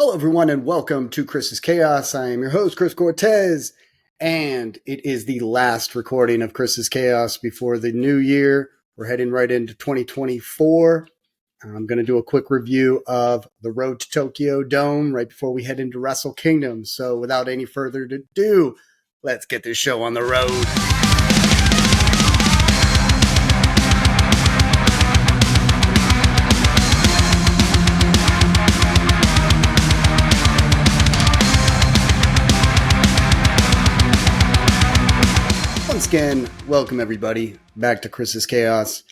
Hello, everyone, and welcome to Chris's Chaos. I am your host, Chris Cortez, and it is the last recording of Chris's Chaos before the new year. We're heading right into 2024. I'm going to do a quick review of the road to Tokyo Dome right before we head into Wrestle Kingdom. So without any further ado, let's get this show on the road. Once again, welcome everybody back to Chris's Chaos.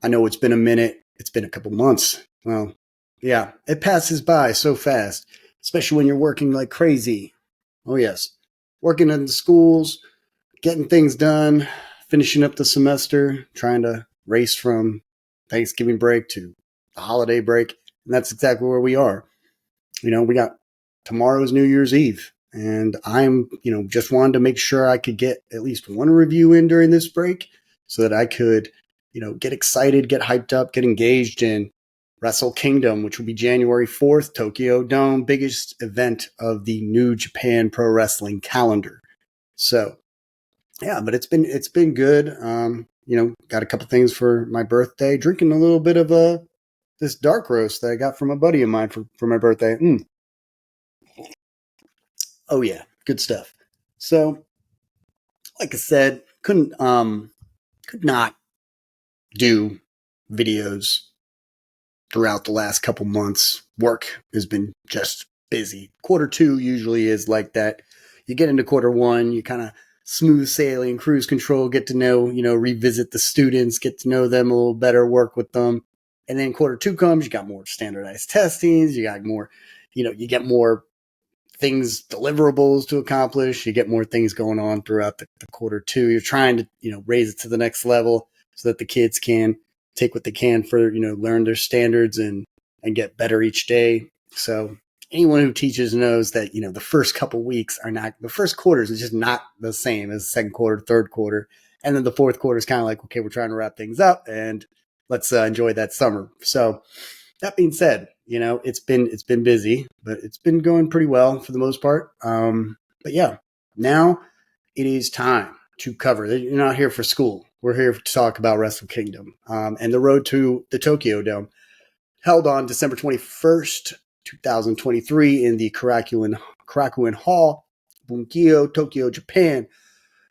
I know it's been a minute. It's been a couple months. Well, yeah, it passes by so fast, especially when you're working like crazy. Oh, yes. Working in the schools, getting things done, finishing up the semester, trying to race from Thanksgiving break to the holiday break. And that's exactly where we are. You know, we got tomorrow's New Year's Eve. And I'm, just wanted to make sure I could get at least one review in during this break so that I could, get excited, get hyped up, get engaged in Wrestle Kingdom, which will be January 4th, Tokyo Dome, biggest event of the New Japan Pro Wrestling calendar. So, yeah, but it's been good. Got a couple things for my birthday, drinking a little bit of this dark roast that I got from a buddy of mine for my birthday. Oh yeah, good stuff. So, like I said, could not do videos throughout the last couple months. Work has been just busy. Quarter 2 usually is like that. You get into quarter 1, you kind of smooth sailing, cruise control, get to know, revisit the students, get to know them a little better, work with them. And then quarter 2 comes, you got more standardized testings, you got more, you get more things, deliverables to accomplish. You get more things going on throughout the quarter 2. You're trying to, raise it to the next level so that the kids can take what they can for, learn their standards and get better each day. So anyone who teaches knows that, the first couple weeks are not, the first quarters is just not the same as the second quarter, third quarter. And then the fourth quarter is kind of like, okay, we're trying to wrap things up and let's enjoy that summer. So that being said, it's been busy, but it's been going pretty well for the most part. But yeah, now it is time to cover. You're not here for school. We're here to talk about Wrestle Kingdom and the road to the Tokyo Dome, held on December 21st, 2023 in the Korakuen Hall, Bunkyo, Tokyo, Japan.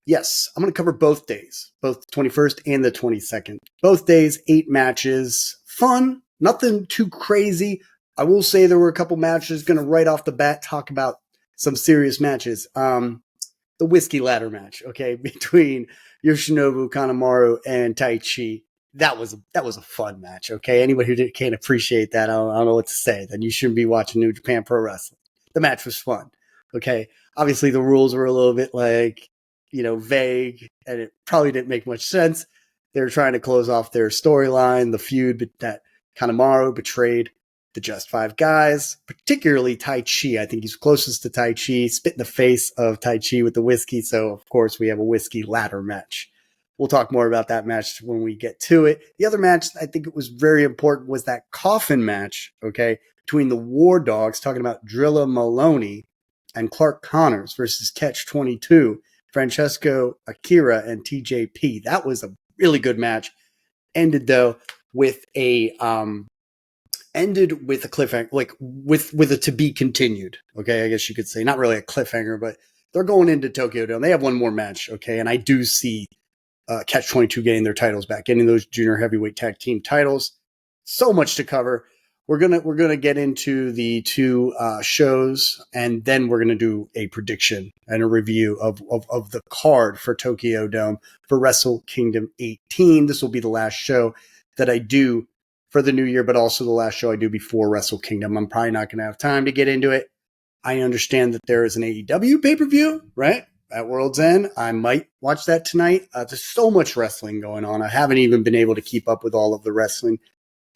Yes, I'm going to cover both days, both the 21st and the 22nd. Both days, 8 matches. Fun, nothing too crazy. I will say there were a couple matches, going to right off the bat talk about some serious matches. The whiskey ladder match, okay, between Yoshinobu Kanemaru and Taichi. That was a fun match, okay? Anybody who can't appreciate that, I don't know what to say. Then you shouldn't be watching New Japan Pro Wrestling. The match was fun, okay? Obviously, the rules were a little bit vague, and it probably didn't make much sense. They were trying to close off their storyline, the feud that Kanemaru betrayed the Just Five Guys, particularly Taichi. I think he's closest to Taichi, spit in the face of Taichi with the whiskey. So, of course, we have a whiskey ladder match. We'll talk more about that match when we get to it. The other match, I think it was very important, was that coffin match, okay, between the War Dogs, talking about Drilla Maloney and Clark Connors versus Catch 22. Francesco Akira and TJP. That was a really good match. Ended though with a cliffhanger, like with a to be continued. Okay, I guess you could say not really a cliffhanger, but they're going into Tokyo Dome. They have one more match. Okay, and I do see Catch 22 getting their titles back, getting those junior heavyweight tag team titles. So much to cover. We're gonna get into the 2 shows, and then we're gonna do a prediction and a review of the card for Tokyo Dome for Wrestle Kingdom 18. This will be the last show that I do for the new year, but also the last show I do before Wrestle Kingdom. I'm probably not gonna have time to get into it. I understand that there is an AEW pay-per-view, right? At World's End. I might watch that tonight. There's so much wrestling going on. I haven't even been able to keep up with all of the wrestling.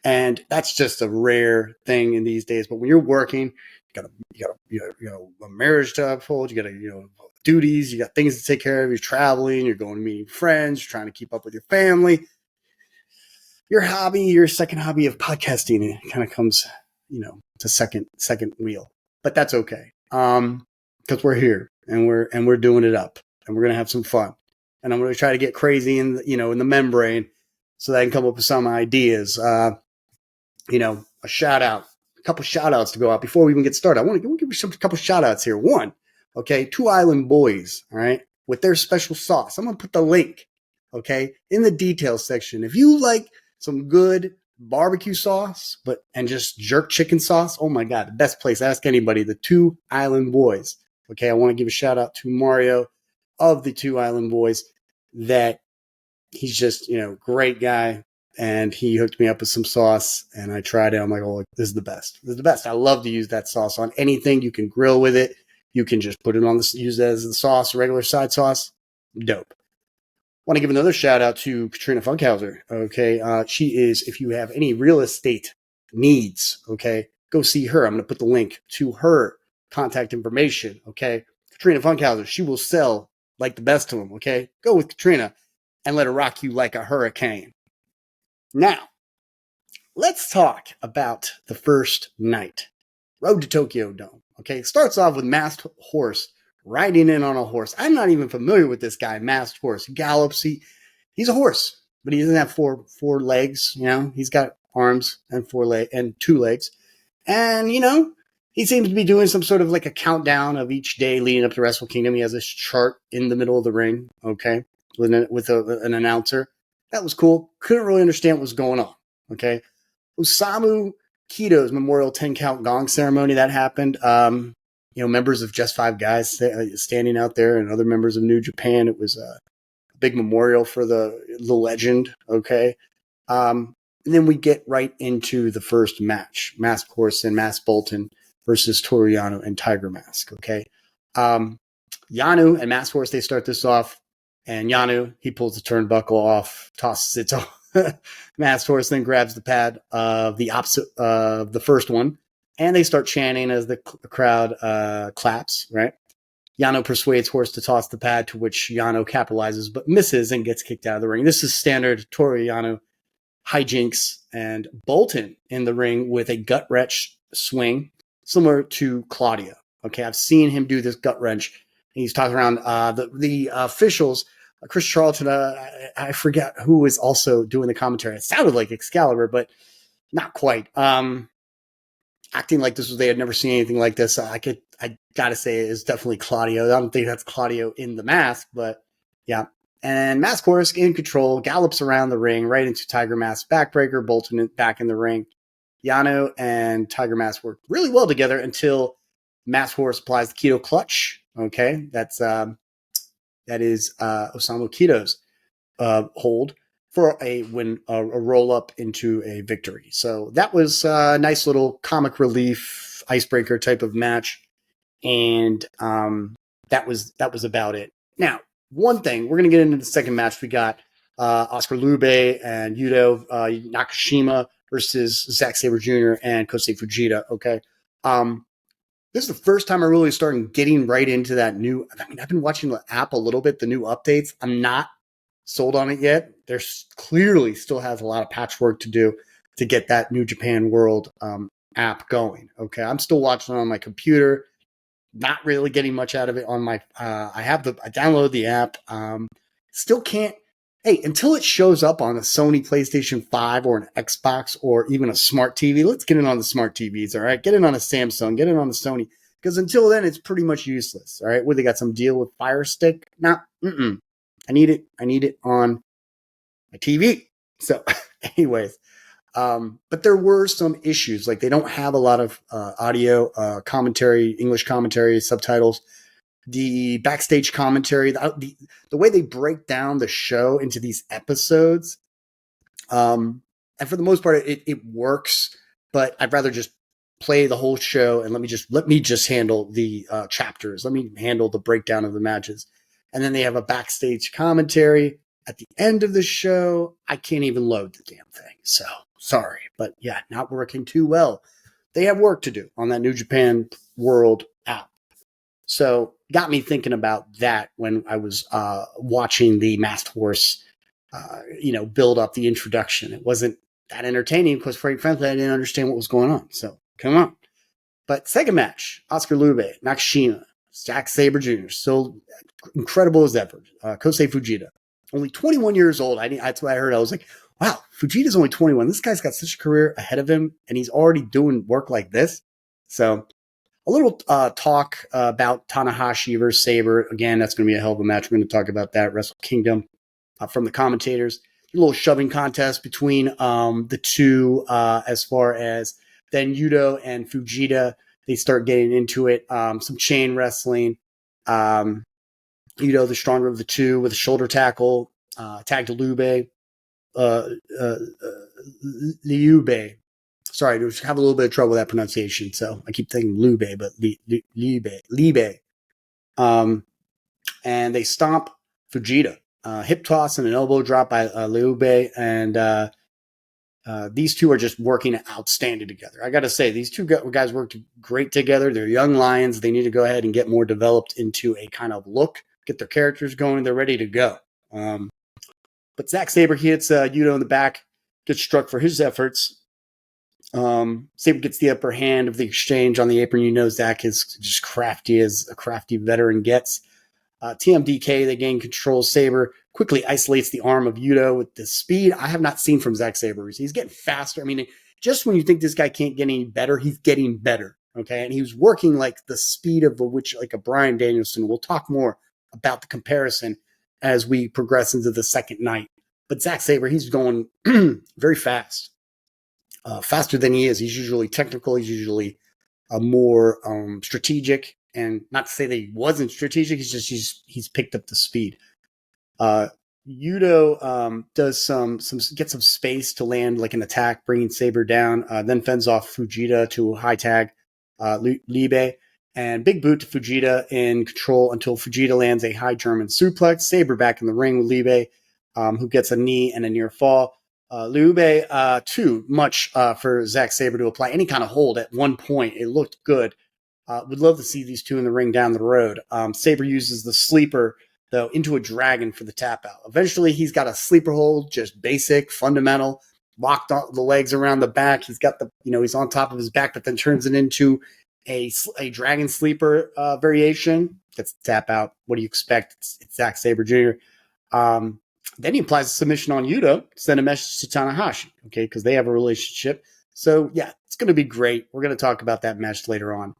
And that's just a rare thing in these days. But when you're working, you got a marriage to uphold, you got duties, you got things to take care of, you're traveling, you're going to meet friends, you're trying to keep up with your family. Your second hobby of podcasting, it kind of comes, to second wheel. but that's okay. Because we're here and we're doing it up, and we're gonna have some fun. And I'm gonna try to get crazy in the membrane, so that I can come up with some ideas. A shout out, a couple shout outs to go out before we even get started. I want to give you a couple shout outs here. One, okay, Two Island Boys, all right, with their special sauce. I'm gonna put the link, okay, in the details section. If you like some good barbecue sauce, and just jerk chicken sauce, oh my god, the best place. Ask anybody. The Two Island Boys. Okay, I want to give a shout out to Mario of the Two Island Boys. That he's just great guy, and he hooked me up with some sauce, and I tried it. I'm like, oh, this is the best. This is the best. I love to use that sauce on anything. You can grill with it. You can just put it on use it as the sauce, regular side sauce. Dope. Want to give another shout out to Katrina Funkhouser. Okay, she is. If you have any real estate needs, okay, go see her. I'm going to put the link to her contact information. Okay, Katrina Funkhouser. She will sell like the best of them. Okay, go with Katrina and let her rock you like a hurricane. Now, let's talk about the first night. Road to Tokyo Dome. Okay, it starts off with Masked Horse riding in on a horse. I'm not even familiar with this guy, Masked Horse. He gallops. He's a horse, but he doesn't have four legs. He's got arms and and 2 legs. And, he seems to be doing some sort of like a countdown of each day leading up to Wrestle Kingdom. He has this chart in the middle of the ring, okay, with an announcer. That was cool. Couldn't really understand what was going on, okay. Osamu Kito's Memorial 10 count gong ceremony that happened. Members of Just Five Guys standing out there, and other members of New Japan. It was a big memorial for the legend. Okay. And then we get right into the first match: Masked Horse and Masked Bolton versus Toru Yano and Tiger Mask. Okay. Yano and Masked Horse, they start this off, and Yano, he pulls the turnbuckle off, tosses it to Masked Horse, then grabs the pad of the opposite of the first one, and they start chanting as the crowd claps, right? Yano persuades Horse to toss the pad, to which Yano capitalizes but misses and gets kicked out of the ring. This is standard Toru Yano hijinks, and Bolton in the ring with a gut wrench swing similar to Claudio. Okay, I've seen him do this gut wrench. He's talking around the officials. Chris Charlton, I forget who was also doing the commentary. It sounded like Excalibur, but not quite. Acting like they had never seen anything like this. I gotta say it's definitely Claudio. I don't think that's Claudio in the mask, but yeah. And Masked Horse in control, gallops around the ring right into Tiger Mask's backbreaker. Bolton back in the ring. Yano and Tiger Mask work really well together until Masked Horse applies the Keto Clutch. Okay, that is Osamu Kito's hold for a roll up into a victory. So that was a nice little comic relief icebreaker type of match, and that was about it. Now, one thing, we're going to get into the second match. We got Oscar Lube and Yuto Nakashima versus Zack Sabre Jr. and Kosei Fujita. Okay. This is the first time I really started getting right into that new. I've been watching the app a little bit, the new updates. I'm not sold on it yet. There's clearly still has a lot of patchwork to do to get that New Japan World app going. Okay. I'm still watching it on my computer. Not really getting much out of it on my, I downloaded the app. Still can't, until it shows up on a Sony PlayStation 5 or an Xbox or even a smart TV, let's get it on the smart TVs, all right? Get it on a Samsung, get it on the Sony, because until then, it's pretty much useless, all right? Where they got some deal with Fire Stick? No, I need it on my TV. So anyways, but there were some issues, like they don't have a lot of audio commentary, English commentary, subtitles. The backstage commentary, the way they break down the show into these episodes, and for the most part, it works. But I'd rather just play the whole show and let me just handle the chapters. Let me handle the breakdown of the matches, and then they have a backstage commentary at the end of the show. I can't even load the damn thing, so sorry, but yeah, not working too well. They have work to do on that New Japan World app. So got me thinking about that when I was watching the Masked Horse, build up the introduction. It wasn't that entertaining because, quite frankly, I didn't understand what was going on. So come on. But second match, Oscar Lube, Nakashima, Zack Sabre Jr. Still incredible as ever. Kosei Fujita, only 21 years old. That's what I heard. I was like, wow, Fujita's only 21. This guy's got such a career ahead of him, and he's already doing work like this. So a little talk about Tanahashi versus Sabre. Again, that's going to be a hell of a match. We're going to talk about that Wrestle Kingdom from the commentators. A little shoving contest between the two as far as then Yuto and Fujita. They start getting into it. Some chain wrestling. Yuto, the stronger of the two, with a shoulder tackle. Tag to Lube. Liube. Sorry, I have a little bit of trouble with that pronunciation, so I keep thinking Lube, but Libe. And they stomp Fujita. Hip toss and an elbow drop by Liube, and these two are just working outstanding together. I got to say, these two guys worked great together. They're young lions. They need to go ahead and get more developed into a kind of look, get their characters going. They're ready to go. But Zack Sabre hits Yuto in the back, gets struck for his efforts. Sabre gets the upper hand of the exchange on the apron. You know Zack is just crafty as a crafty veteran gets. TMDK, they gain control. Sabre quickly isolates the arm of Yuto with the speed I have not seen from Zack Sabre. He's getting faster. I mean, just when you think this guy can't get any better, he's getting better. Okay, and he was working like the speed of like a Bryan Danielson. We'll talk more about the comparison as we progress into the second night. But Zack Sabre, he's going very fast, faster than he is. He's usually technical. He's usually more strategic. And not to say that he wasn't strategic, he's picked up the speed. Yuto does gets some space to land like an attack, bringing Sabre down. Then fends off Fujita to a high tag, Libe, and big boot to Fujita in control until Fujita lands a high German suplex. Sabre back in the ring with Libe, who gets a knee and a near fall. Libe, too much for Zack Sabre to apply any kind of hold at one point. It looked good. Would love to see these two in the ring down the road. Sabre uses the sleeper, though, into a dragon for the tap out. Eventually, he's got a sleeper hold, just basic, fundamental, locked the legs around the back. He's got he's on top of his back, but then turns it into a dragon sleeper variation. Gets the tap out. What do you expect? It's Zack Sabre Jr. Then he applies a submission on Yuto, send a message to Tanahashi, okay, because they have a relationship. So, yeah, it's going to be great. We're going to talk about that match later on.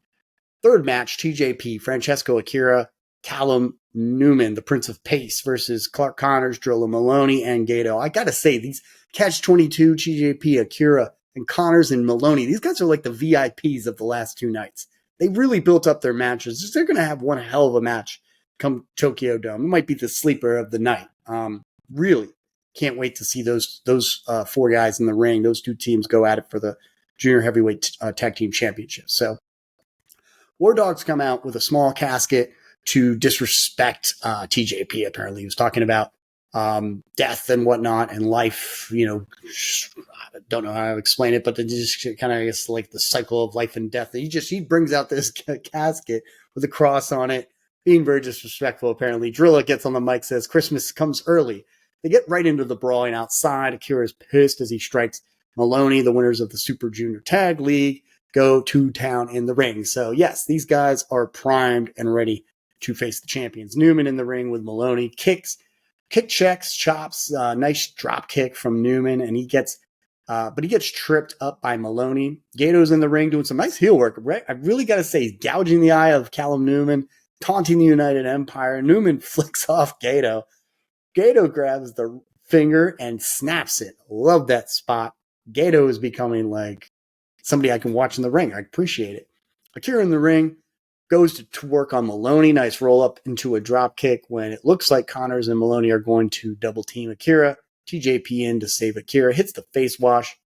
Third match, TJP, Francesco Akira, Callum Newman, the Prince of Pace versus Clark Connors, Drilla Maloney, and Gato. I got to say, these Catch-22, TJP, Akira, and Connors and Maloney, these guys are like the VIPs of the last two nights. They really built up their matches. They're going to have one hell of a match come Tokyo Dome. It might be the sleeper of the night. Really can't wait to see those four guys in the ring. Those two teams go at it for the Junior Heavyweight Tag Team Championship. So, War Dogs come out with a small casket to disrespect TJP, apparently. He was talking about death and whatnot and life, I don't know how to explain it, but just kind of, I guess, like the cycle of life and death. He brings out this casket with a cross on it, being very disrespectful, apparently. Drilla gets on the mic, says, Christmas comes early. They get right into the brawling outside. Akira's pissed as he strikes Maloney, the winners of the Super Junior Tag League, go to town in the ring. So, yes, these guys are primed and ready to face the champions. Newman in the ring with Maloney. Kick checks, chops, nice drop kick from Newman, and he gets tripped up by Maloney. Gato's in the ring doing some nice heel work. I really got to say, he's gouging the eye of Callum Newman, taunting the United Empire. Newman flicks off Gato. Gato grabs the finger and snaps it. Love that spot. Gato is becoming like somebody I can watch in the ring. I appreciate it. Akira in the ring goes to work on Maloney. Nice roll up into a drop kick when it looks like Connors and Maloney are going to double team Akira. TJP in to save Akira. Hits the face wash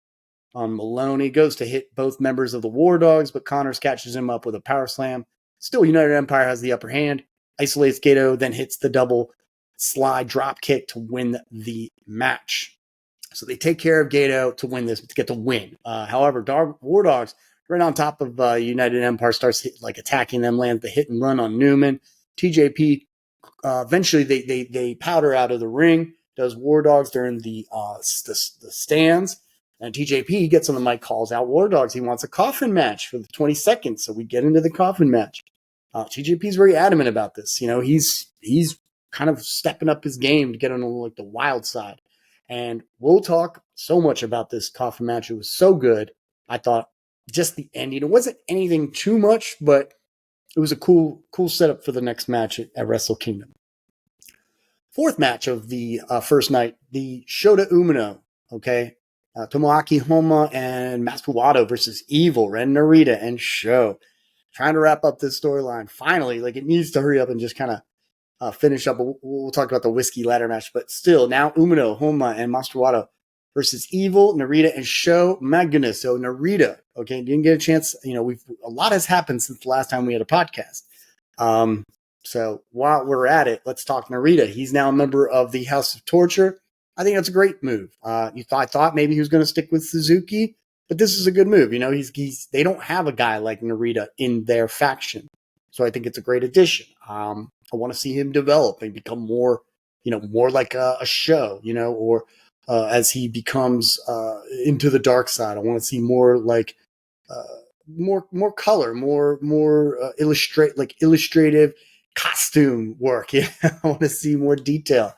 on Maloney. Goes to hit both members of the War Dogs, but Connors catches him up with a power slam. Still, United Empire has the upper hand. Isolates Gato, then hits the double slide drop kick to win the match. So they take care of Gato to win this, to get the win. However, War Dogs, right on top of United Empire, starts attacking them, lands the hit and run on Newman. TJP, eventually they powder out of the ring. Does War Dogs during the stands. And TJP gets on the mic, calls out War Dogs. He wants a coffin match for the 22nd. So we get into the coffin match. TJP is very adamant about this. He's kind of stepping up his game to get on like the wild side. And we'll talk so much about this coffin match. It was so good. I thought just the ending. It wasn't anything too much, but it was a cool setup for the next match at Wrestle Kingdom. Fourth match of the first night, the Shota Umino, okay? Tomoaki Honma and Master Wato versus Evil, Ren Narita, and Sho. Trying to wrap up this storyline. Finally, like it needs to hurry up and just kind of finish up. We'll talk about the whiskey ladder match, but still, now Umino, Honma, and Master Wato versus Evil, Narita, and Sho. My goodness, so Narita, okay, didn't get a chance. A lot has happened since the last time we had a podcast. So while we're at it, let's talk Narita. He's now a member of the House of Torture. I think that's a great move. I thought maybe he was going to stick with Suzuki, but this is a good move. They don't have a guy like Narita in their faction, so I think it's a great addition. I want to see him develop and become more like a Show, or as he becomes into the dark side. I want to see more like more color, more illustrative costume work. Yeah, I want to see more detail.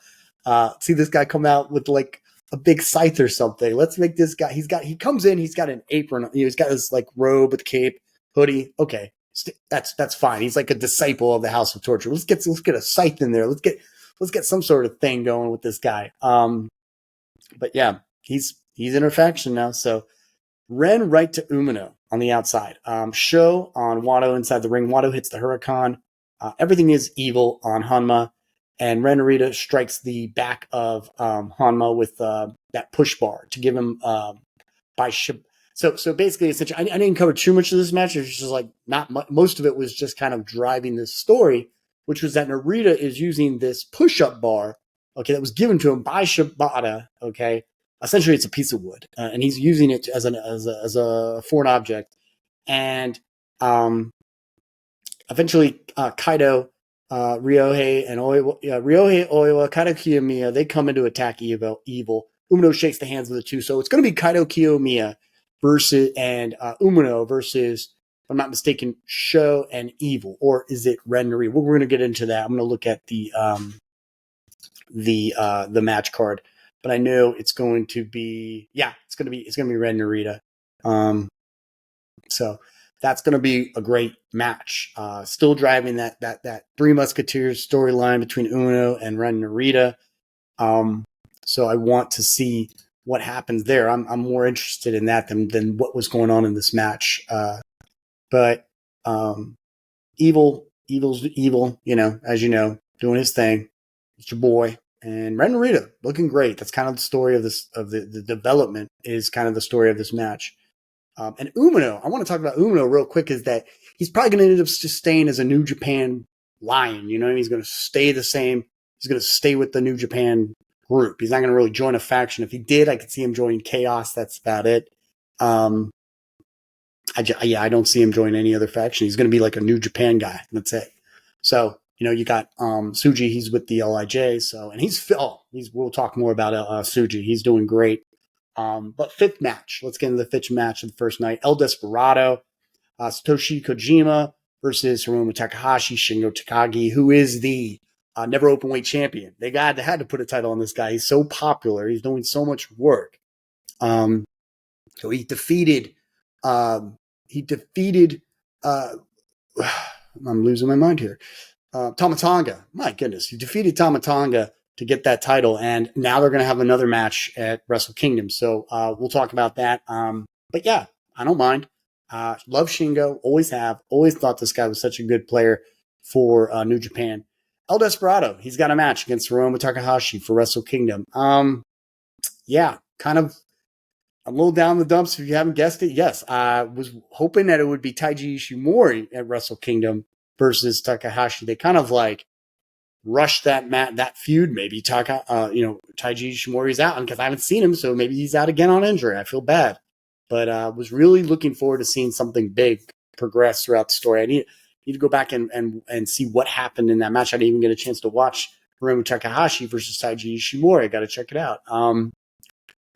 See this guy come out with like a big scythe or something. Let's make this guy. He comes in. He's got an apron. He's got this like robe with cape, hoodie. Okay, that's fine. He's like a disciple of the House of Torture. Let's get a scythe in there. Let's get some sort of thing going with this guy. But yeah, he's in a faction now. So Ren right to Umino on the outside. Sho on Wato inside the ring. Wato hits the Huracan. Everything is Evil on Honma. And Ren Narita strikes the back of Honma with that push bar to give him by ship. So basically, essentially, I didn't cover too much of this match. It was just like most of it was just kind of driving this story, which was that Narita is using this push-up bar, okay, that was given to him by Shibata, okay. Essentially, it's a piece of wood, and he's using it as a foreign object. And eventually, Kaido, Ryohei, and Ryohei, Oiwa, Kaido Kiyomiya, they come in to attack Evil. Umino shakes the hands of the two, so it's going to be Kaido Kiyomiya versus Umino versus, if I'm not mistaken, Sho and Evil, or is it Ren Narita? We're going to get into that. I'm going to look at the match card. But I know it's going to be Ren Narita. So that's going to be a great match. Still driving that Three Musketeers storyline between Umino and Ren Narita. So I want to see what happens there. I'm more interested in that than what was going on in this match. But Evil's evil, as you know, doing his thing. It's your boy. And Ren Narita looking great. That's kind of the story of this, of the development is kind of the story of this match. And Umino, I want to talk about Umino real quick, is that he's probably going to end up just staying as a New Japan Lion. He's going to stay the same. He's going to stay with the New Japan group. He's not going to really join a faction. If he did, I could see him joining Chaos. That's about it. I don't see him joining any other faction. He's going to be like a New Japan guy. That's it. So, you got Tsuji. He's with the LIJ. So, and we'll talk more about Tsuji. He's doing great. But fifth match. Let's get into the fifth match of the first night. El Desperado, Satoshi Kojima versus Hiromu Takahashi, Shingo Takagi, who is the never openweight champion. They had to put a title on this guy. He's so popular. He's doing so much work. So he defeated. I'm losing my mind here. Tama Tonga. My goodness, he defeated Tama Tonga to get that title, and now they're going to have another match at Wrestle Kingdom. So we'll talk about that. But yeah, I don't mind. Love Shingo. Always have. Always thought this guy was such a good player for New Japan. El Desperado. He's got a match against Hiromu Takahashi for Wrestle Kingdom. Yeah, kind of a little down the dumps if you haven't guessed it. Yes, I was hoping that it would be Taiji Ishimori at Wrestle Kingdom versus Takahashi. They kind of like rushed that feud. Maybe Taiji Ishimori's out, because I haven't seen him, so maybe he's out again on injury. I feel bad, but was really looking forward to seeing something big progress throughout the story. I need to go back and see what happened in that match. I didn't even get a chance to watch Hiromu Takahashi versus Taiji Ishimori. I got to check it out.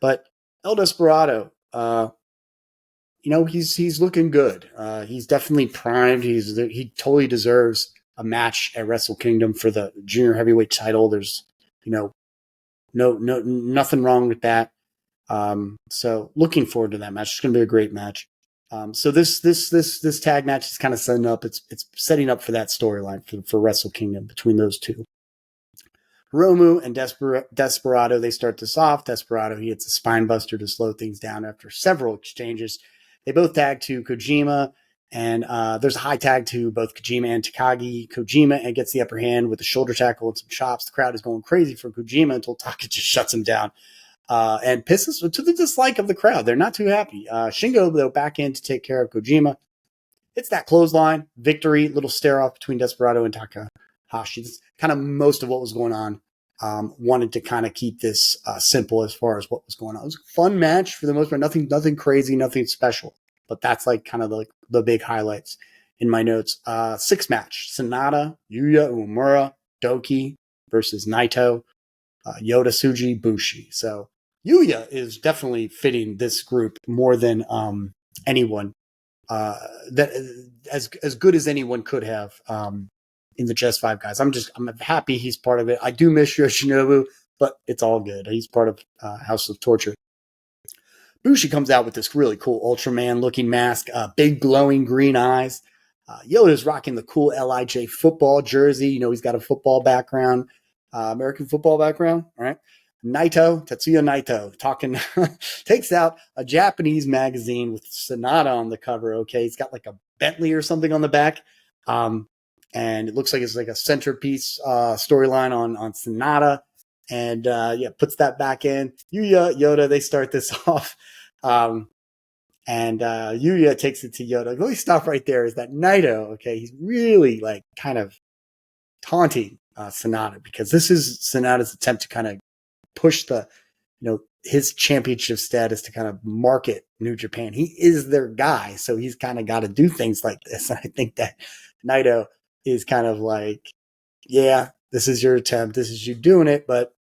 But El Desperado, he's looking good. He's definitely primed. He totally deserves a match at Wrestle Kingdom for the junior heavyweight title. There's, nothing wrong with that. So looking forward to that match. It's going to be a great match. So this tag match is kind of setting up. It's setting up for that storyline for Wrestle Kingdom between those two. Hiromu and Desperado, they start this off. Desperado, he hits a spine buster to slow things down after several exchanges. They both tag to Kojima, and there's a high tag to both Kojima and Takagi. Kojima and gets the upper hand with a shoulder tackle and some chops. The crowd is going crazy for Kojima until Taka just shuts him down and pisses to the dislike of the crowd. They're not too happy. Shingo, though, back in to take care of Kojima. It's that clothesline, victory, little stare off between Desperado and Takahashi. That's kind of most of what was going on. Wanted to kind of keep this simple as far as what was going on. It was a fun match for the most part. Nothing crazy, nothing special. But that's like kind of the big highlights in my notes. Sixth match: Sonata, Yuya Uemura, Doki versus Naito, Yoda, Tsuji, Bushi. So Yuya is definitely fitting this group more than anyone. That as good as anyone could have in the Just Five Guys. I'm happy he's part of it. I do miss Yoshinobu, but it's all good. He's part of House of Torture. Bushi comes out with this really cool Ultraman looking mask, big glowing green eyes. Yoda's rocking the cool LIJ football jersey. He's got a football background, American football background. All right. Tetsuya Naito, takes out a Japanese magazine with Sonata on the cover. Okay. He's got like a Bentley or something on the back. And it looks like it's like a centerpiece storyline on Sonata. And puts that back in. Yuya, Yoda, they start this off. And Yuya takes it to Yoda. Let me stop right there. Is that Naito? Okay, he's really like kind of taunting Sonata, because this is Sonata's attempt to kind of push his championship status, to kind of market New Japan. He is their guy, so he's kind of got to do things like this. And I think that Naito is kind of like, yeah, this is your attempt. This is you doing it, but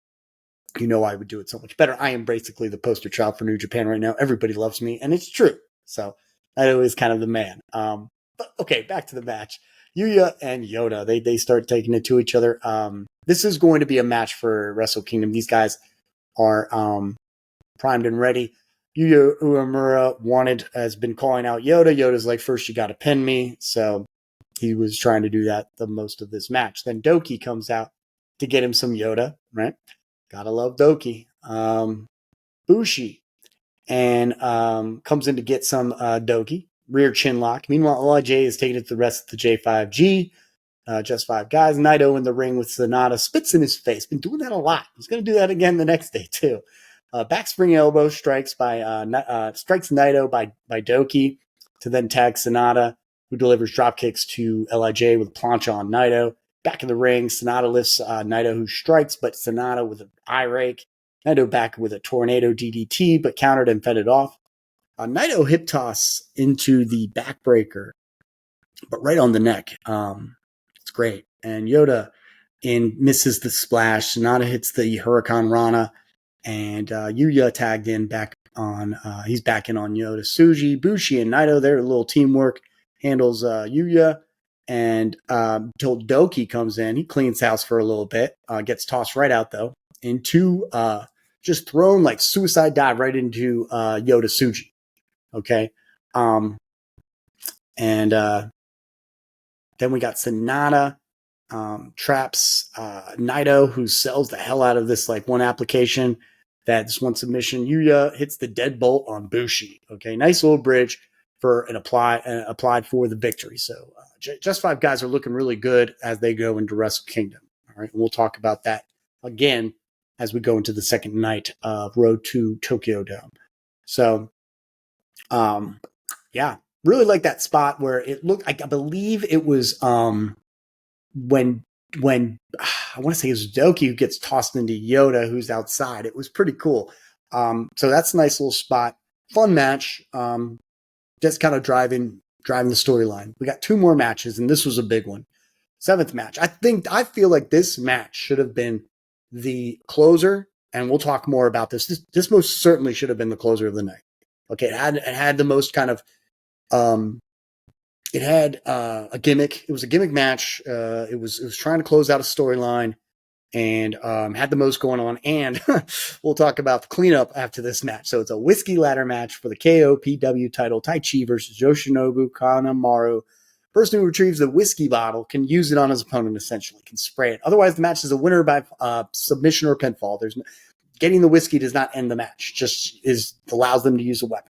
I would do it so much better. I am basically the poster child for New Japan right now. Everybody loves me, and it's true. So Naito is kind of the man. But okay, back to the match. Yuya and Yoda, they start taking it to each other. This is going to be a match for Wrestle Kingdom. These guys are primed and ready. Yuya Uemura has been calling out Yoda. Yoda's like, first you got to pin me. So he was trying to do that the most of this match. Then Doki comes out to get him some Yoda, right? Gotta love Doki. Bushi and comes in to get some Doki. Rear chin lock. Meanwhile, LIJ is taking it to the rest of the J5G. Just Five Guys. Naito in the ring with Sonata. Spits in his face. Been doing that a lot. He's going to do that again the next day, too. Backspring elbow strikes Naito by Doki to then tag Sonata, who delivers drop kicks to LIJ with a plancha on Naito. Back in the ring, Sonata lifts Naito, who strikes, but Sonata with an eye rake. Naito back with a tornado DDT, but countered and fended off. Naito hip toss into the backbreaker, but right on the neck. It's great. And Yoda misses the splash. Sonata hits the Hurricane Rana, and Yuya tagged in back on. He's back in on Yoda. Tsuji, Bushi, and Naito, their little teamwork handles Yuya. And till Doki comes in, he cleans house for a little bit, gets tossed right out, though, into just thrown like suicide dive right into Yoda Tsuji. Okay. And then we got Sonata traps Naito, who sells the hell out of this like one application, that's one submission. Yuya hits the deadbolt on Bushi. Okay. Nice little bridge for an applied for the victory. So Just Five Guys are looking really good as they go into Wrestle Kingdom. All right. And we'll talk about that again as we go into the second night of Road to Tokyo Dome. So, really like that spot where it looked, I believe it was when I want to say it was Doki who gets tossed into Yoda, who's outside. It was pretty cool. So that's a nice little spot. Fun match. Just kind of driving the storyline. We got two more matches, and this was a big one. Seventh match. I feel like this match should have been the closer and we'll talk more about this. This most certainly should have been the closer of the night. Okay, it had the most kind of it had a gimmick. It was a gimmick match. It was trying to close out a storyline, and had the most going on. And we'll talk about the cleanup after this match. So it's a whiskey ladder match for the KOPW title. Taichi versus Yoshinobu Kanemaru. Person who retrieves the whiskey bottle can use it on his opponent, essentially, can spray it. Otherwise, the match is a winner by submission or pinfall. Getting the whiskey does not end the match, just allows them to use a weapon.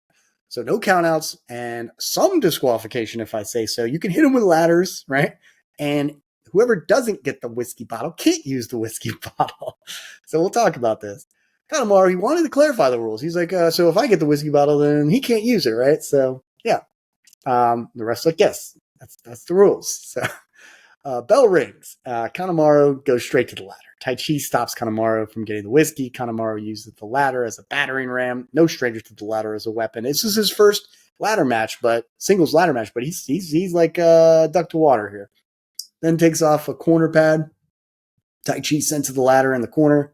So no countouts and some disqualification, if I say so. You can hit them with ladders, right? And whoever doesn't get the whiskey bottle can't use the whiskey bottle. So we'll talk about this. Kanemaru, he wanted to clarify the rules. He's like, so if I get the whiskey bottle, then he can't use it, right? So, yeah. The rest like, yes, that's the rules. So bell rings. Kanemaru goes straight to the ladder. Taichi stops Kanemaru from getting the whiskey. Kanemaru uses the ladder as a battering ram. No stranger to the ladder as a weapon. This is his first ladder match, singles ladder match, but he's like duck to water here. Then takes off a corner pad. Taichi sent to the ladder in the corner.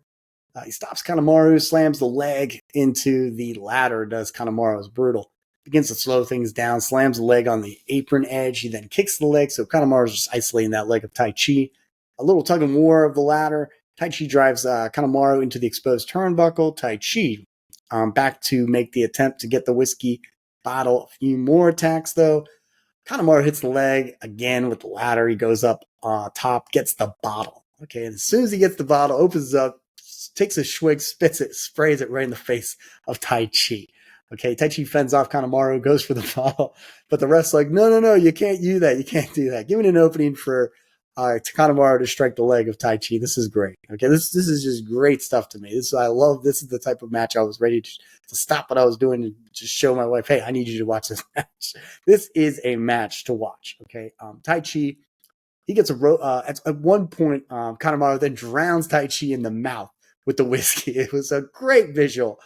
He stops Kanemaru, slams the leg into the ladder, does Kanemaru. Is brutal. Begins to slow things down, slams the leg on the apron edge. He then kicks the leg, so Kanemaru is just isolating that leg of Taichi. A little tug and war of the ladder. Taichi drives Kanemaru into the exposed turnbuckle. Taichi back to make the attempt to get the whiskey bottle. A few more attacks, though. Kanemaru hits the leg again with the ladder. He goes up top, gets the bottle. Okay, and as soon as he gets the bottle, opens it up, takes a swig, spits it, sprays it right in the face of Taichi. Okay, Taichi fends off Kanemaru, goes for the bottle, but the ref's like, no, you can't do that. You can't do that. Give me an opening for Kanemaru to strike the leg of Taichi. This is great. Okay, this is just great stuff to me. I love. This is the type of match I was ready to stop what I was doing and just show my wife, hey, I need you to watch this match. This is a match to watch. Okay, Taichi, he gets at one point, Kanemaru then drowns Taichi in the mouth with the whiskey. It was a great visual.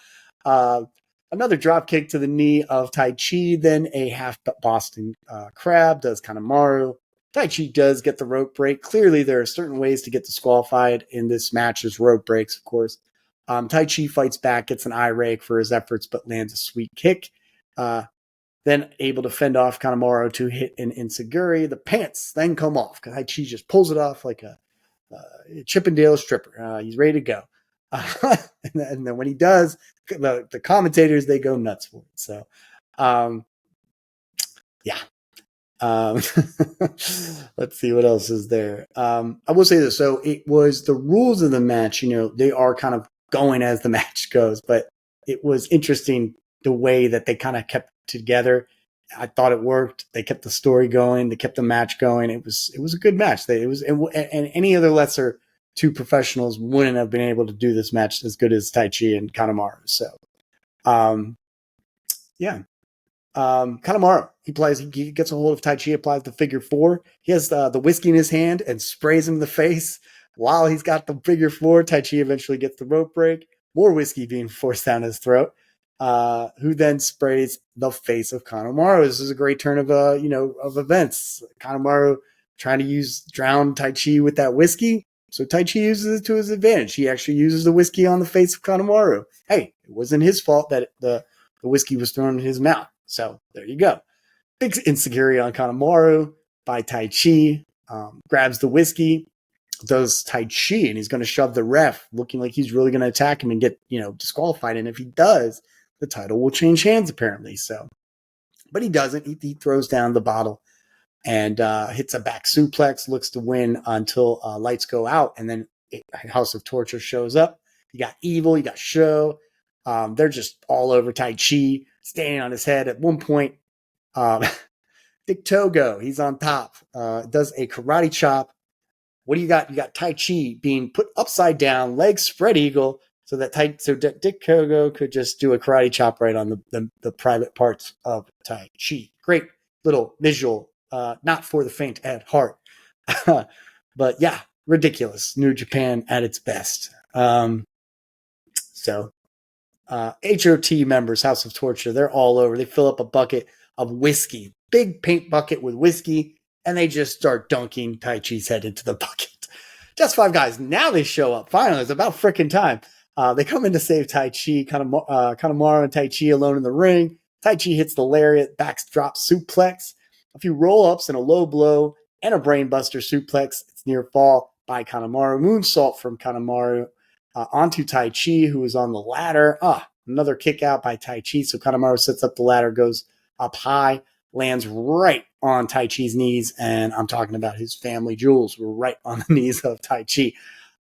Another drop kick to the knee of Taichi, then a half Boston Crab does Kanemaru. Taichi does get the rope break. Clearly, there are certain ways to get disqualified in this match. There's rope breaks, of course. Taichi fights back, gets an eye rake for his efforts, but lands a sweet kick. Then able to fend off Kanemaru to hit an enziguri. The pants then come off. Taichi just pulls it off like a Chippendale stripper. He's ready to go. And then when he does, the commentators, they go nuts for it. So, yeah. Let's see what else is there. I will say this. So it was the rules of the match, they are kind of going as the match goes, but it was interesting the way that they kind of kept together. I thought it worked. They kept the story going. They kept the match going. It was a good match. And any other lesser two professionals wouldn't have been able to do this match as good as Taichi and Kanemaru. So, yeah. Kanemaru, he gets a hold of Taichi, applies the figure four. He has the whiskey in his hand and sprays him in the face. While he's got the figure four, Taichi eventually gets the rope break. More whiskey being forced down his throat. Who then sprays the face of Kanemaru. This is a great turn of events. Kanemaru trying to drown Taichi with that whiskey. So Taichi uses it to his advantage. He actually uses the whiskey on the face of Kanemaru. Hey, it wasn't his fault that the whiskey was thrown in his mouth. So there you go. Big enziguri on Kanemaru by Taichi. Grabs the whiskey, does Taichi, and he's going to shove the ref, looking like he's really going to attack him and get disqualified. And if he does, the title will change hands apparently. So, but he doesn't. He throws down the bottle and hits a back suplex. Looks to win until lights go out, and then House of Torture shows up. You got Evil, you got Sho. They're just all over Taichi, standing on his head. At one point, Dick Togo, he's on top, does a karate chop. What do you got? You got Taichi being put upside down, legs spread eagle, so Dick Togo could just do a karate chop right on the private parts of Taichi. Great little visual, not for the faint at heart. But yeah, ridiculous. New Japan at its best. So HOT members, House of Torture, they're all over. They fill up a bucket of whiskey, big paint bucket with whiskey, and they just start dunking Taichi's head into the bucket. Just five guys. Now they show up. Finally, it's about freaking time. They come in to save Tai Chi. Kanemaru and Tai Chi alone in the ring. Tai Chi hits the lariat, backdrop suplex, a few roll-ups and a low blow, and a brainbuster suplex. It's near fall by Kanemaru. Moonsault from Kanemaru onto Tai Chi, who is on the ladder. Another kick out by Tai Chi. So Kanemaru sets up the ladder, goes up high, lands right on Tai Chi's knees. And I'm talking about his family jewels were right on the knees of Tai Chi.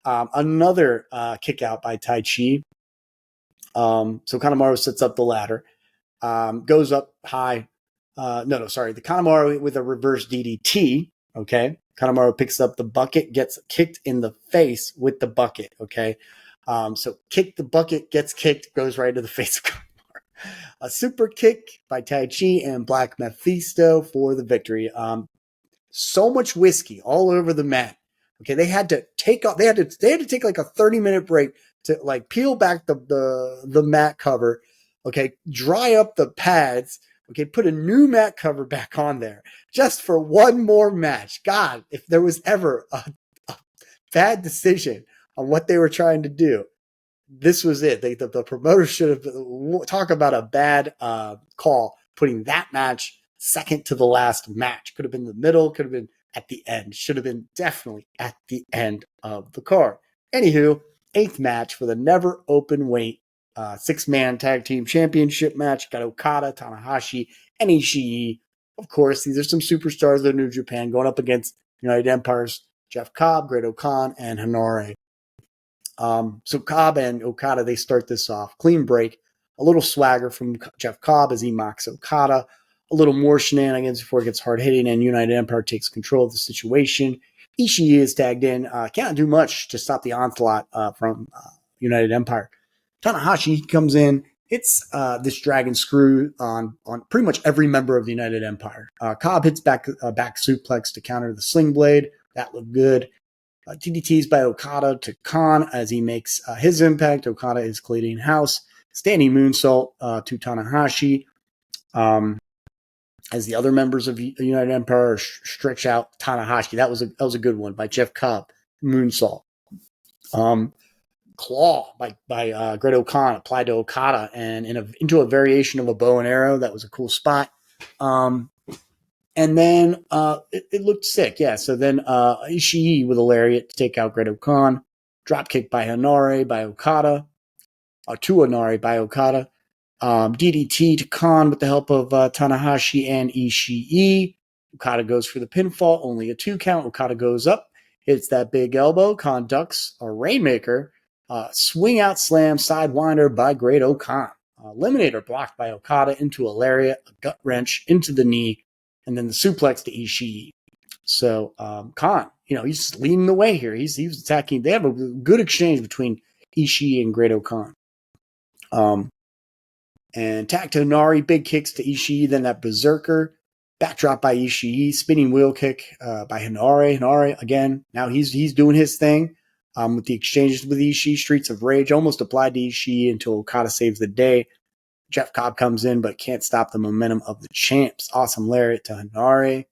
Another kick out by Tai Chi. So Kanemaru sets up the ladder, goes up high. The Kanemaru with a reverse DDT. Okay. Kanemaru picks up the bucket, gets kicked in the face with the bucket. Okay. So kick the bucket, gets kicked, goes right to the face of Kanemaru. A super kick by Tai Chi and Black Mephisto for the victory. So much whiskey all over the mat. Okay, they had to take off. They had to take like a 30-minute break to like peel back the mat cover. Okay, dry up the pads. Okay, put a new mat cover back on there just for one more match. God, if there was ever a bad decision on what they were trying to do, this was it. The promoter should have talk about a bad call, putting that match second to the last match. Could have been the middle, could have been at the end. Should have been definitely at the end of the card. Anywho, 8th match for the never open weight 6-man tag team championship match. Got Okada, Tanahashi, and Ishii. Of course, these are some superstars of New Japan going up against United Empire's Jeff Cobb, Great-O-Khan, and Hanare. So Cobb and Okada, they start this off. Clean break. A little swagger from Jeff Cobb as he mocks Okada. A little more shenanigans before it gets hard hitting and United Empire takes control of the situation. Ishii is tagged in. Can't do much to stop the onslaught from United Empire. Tanahashi comes in. Hits this dragon screw on pretty much every member of the United Empire. Cobb hits back suplex to counter the sling blade. That looked good. DDTs by Okada to Khan as he makes his impact. Okada is cleaning house. Standing moonsault to Tanahashi as the other members of United Empire stretch out Tanahashi. That was a good one by Jeff Cobb. Moonsault. Claw by Great-O-Khan applied to Okada and into a variation of a bow and arrow. That was a cool spot. And then it looked sick, yeah. So then Ishii with a lariat to take out Great-O-Khan. Dropkick by Hanare by Okada. To Hanare by Okada. DDT to Khan with the help of Tanahashi and Ishii. Okada goes for the pinfall, only a 2 count. Okada goes up, hits that big elbow. Khan ducks a Rainmaker. Swing out slam, sidewinder by Great-O-Khan. Eliminator blocked by Okada into a lariat, a gut wrench into the knee, and then the suplex to Ishii. So Khan, he's just leading the way here. He's attacking. They have a good exchange between Ishii and Great-O-Khan. And tag to Hanare, big kicks to Ishii, then that berserker. Backdrop by Ishii, spinning wheel kick by Hanare. Hanare, again, now he's doing his thing with the exchanges with Ishii. Streets of Rage almost applied to Ishii until Okada saves the day. Jeff Cobb comes in but can't stop the momentum of the champs. Awesome lariat to Hanare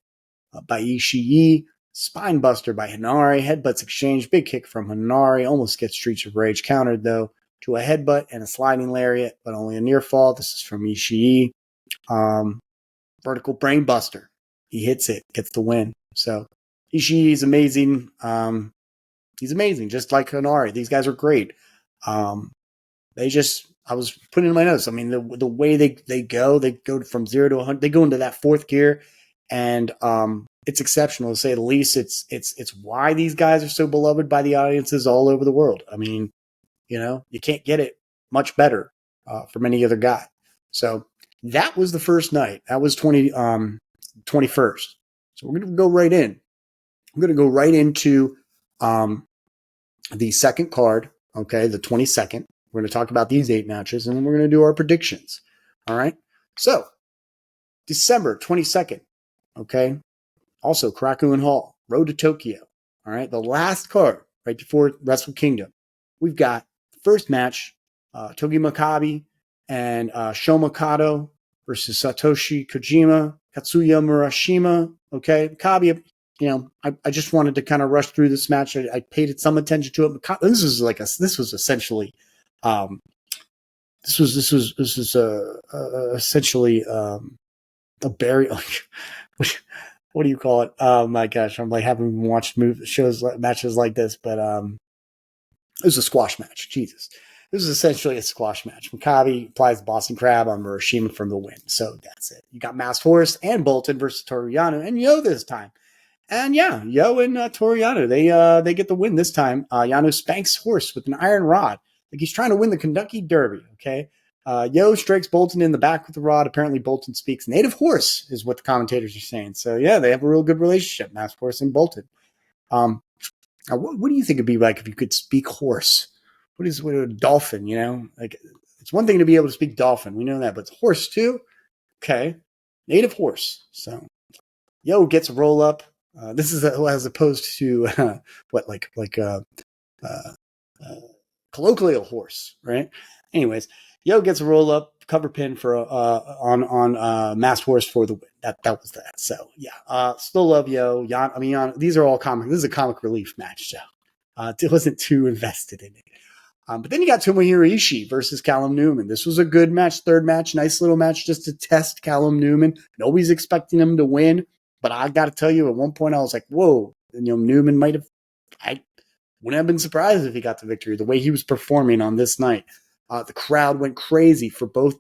by Ishii. Spine buster by Hanare. Headbutts exchange. Big kick from Hanare. Almost gets Streets of Rage countered though to a headbutt and a sliding lariat, but only a near fall. This is from Ishii. Vertical brain buster. He hits it, gets the win. So Ishii is amazing. He's amazing, just like Hanare. These guys are great. I was putting in my notes. I mean, the way they go from 0 to 100. They go into that 4th gear, and it's exceptional to say the least. It's why these guys are so beloved by the audiences all over the world. I mean, you can't get it much better from any other guy. So that was the first night. That was 21st. So we're going to go right in. I'm going to go right into the second card, okay, the 22nd. We're going to talk about these 8 matches, and then we're going to do our predictions. All right? So, December 22nd, okay? Also, Korakuen Hall, Road to Tokyo. All right? The last card, right before Wrestle Kingdom. We've got the first match, Togi Makabe and Shoma Kato versus Satoshi Kojima, Katsuya Murashima. Okay? Makabe, I just wanted to kind of rush through this match. I paid some attention to it. This was essentially This was essentially a bury. What do you call it? Oh my gosh, I'm like having watched matches like this, but it was a squash match. Jesus. This is essentially a squash match. Maccabi applies the Boston Crab on Murashima from the win. So that's it. You got Masked Horse and Bolton versus Toru Yano and Yo this time. And yeah, Yo and Toru Yano, they get the win this time. Yano spanks Horse with an iron rod. Like he's trying to win the Kentucky Derby, okay? Yo strikes Bolton in the back with the rod. Apparently Bolton speaks native Horse, is what the commentators are saying. So yeah, they have a real good relationship, Masked Horse and Bolton. What do you think it'd be like if you could speak horse? What a dolphin, you know? Like, it's one thing to be able to speak dolphin. We know that, but it's horse too? Okay. Native horse. So, Yo gets a roll up. This is as opposed to colloquial horse, right? Anyways, Yo gets a roll up, cover pin for on Masked Horse for the win. That was that. So yeah, still love Yo. These are all comic. This is a comic relief match, so it wasn't too invested in it. But then you got Tomohiro Ishii versus Callum Newman. This was a good match, third match, nice little match just to test Callum Newman. Nobody's expecting him to win, but I got to tell you, at one point I was like, whoa, Newman might have. I wouldn't have been surprised if he got the victory. The way he was performing on this night, the crowd went crazy for both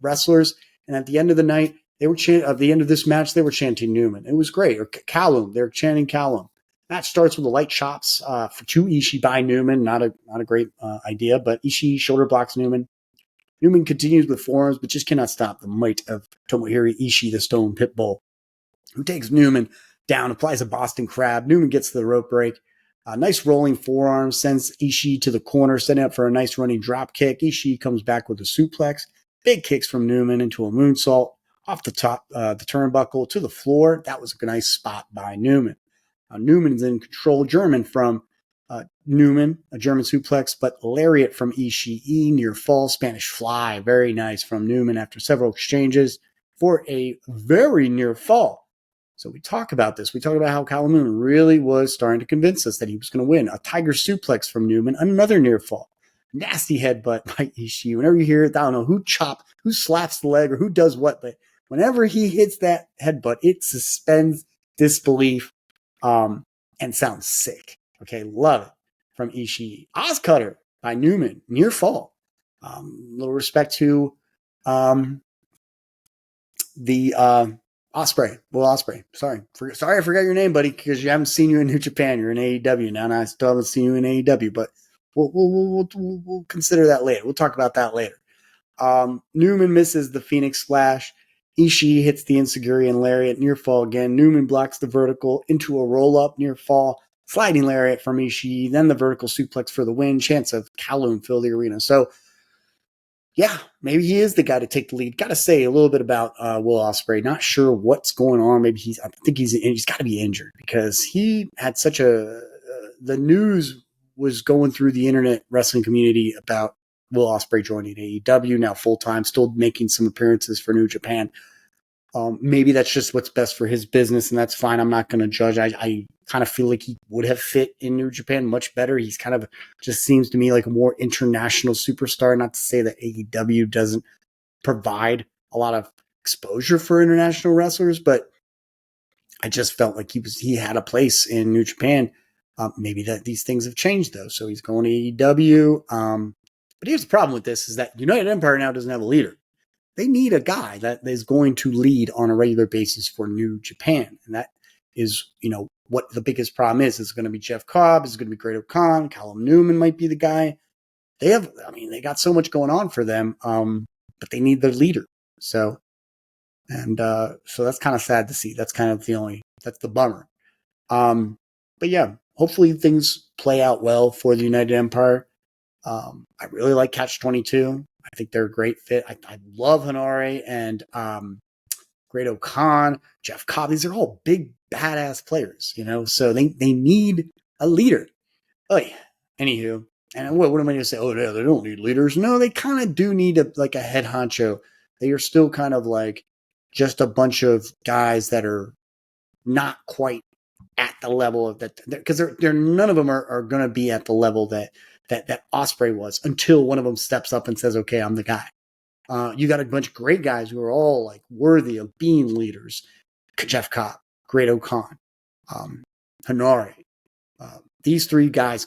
wrestlers, and at the end of the night, at the end of this match, they were chanting Newman. It was great. Or Callum, they were chanting Callum. Match starts with the light chops to Ishii by Newman. Not a great idea, but Ishii shoulder blocks Newman. Newman continues with forearms, but just cannot stop the might of Tomohiro Ishii, the Stone Pitbull, who takes Newman down, applies a Boston Crab. Newman gets the rope break. Nice rolling forearm, sends Ishii to the corner, setting up for a nice running drop kick. Ishii comes back with a suplex. Big kicks from Newman into a moonsault off the top, the turnbuckle to the floor. That was a nice spot by Newman. Newman is in control. German from Newman, a German suplex, but lariat from Ishii, near fall, Spanish fly. Very nice from Newman after several exchanges for a very near fall. So we talk about this. We talk about how Callum Newman really was starting to convince us that he was going to win. A tiger suplex from Newman, another near fall. Nasty headbutt by Ishii. Whenever you hear it, I don't know who slaps the leg or who does what, but whenever he hits that headbutt, it suspends disbelief and sounds sick. Okay, love it from Ishii. Ozcutter by Newman, near fall. Little respect to the Ospreay, Will Ospreay. Sorry, I forgot your name, buddy, because you haven't seen you in New Japan. You're in AEW now, and I still haven't seen you in AEW. But we'll consider that later. We'll talk about that later. Newman misses the Phoenix Splash. Ishii hits the Enziguri and lariat, near fall again. Newman blocks the vertical into a roll up, near fall. Sliding lariat from Ishii, then the vertical suplex for the win. Chance of Kowloon fill the arena. So, yeah, maybe he is the guy to take the lead. Got to say a little bit about Will Ospreay. Not sure what's going on. Maybe he's got to be injured because he had such the news was going through the internet wrestling community about Will Ospreay joining AEW now full time, still making some appearances for New Japan. Maybe that's just what's best for his business, and that's fine. I'm not going to judge. I kind of feel like he would have fit in New Japan much better. He's kind of just seems to me like a more international superstar. Not to say that AEW doesn't provide a lot of exposure for international wrestlers, but I just felt like he had a place in New Japan. Maybe that these things have changed though, so he's going to AEW. But here's the problem with this: is that United Empire now doesn't have a leader. They need a guy that is going to lead on a regular basis for New Japan. And that is, what the biggest problem is. It's going to be Jeff Cobb. It's going to be Great O'Khan. Callum Newman might be the guy. They got so much going on for them, but they need their leader. So that's kind of sad to see. That's kind of that's the bummer. But yeah, hopefully things play out well for the United Empire. I really like Catch 22. I think they're a great fit. I love Hanare and Great O'Khan, Jeff Cobb. These are all big, badass players, so they need a leader. Oh, yeah. Anywho, and what am I going to say? Oh, yeah, they don't need leaders. No, they kind of do need a head honcho. They are still kind of like just a bunch of guys that are not quite at the level of that, because they're none of them are going to be at the level that that Ospreay was, until one of them steps up and says, okay, I'm the guy. You got a bunch of great guys who are all like worthy of being leaders. Jeff Cobb, Great O'Khan, Hanare. These three guys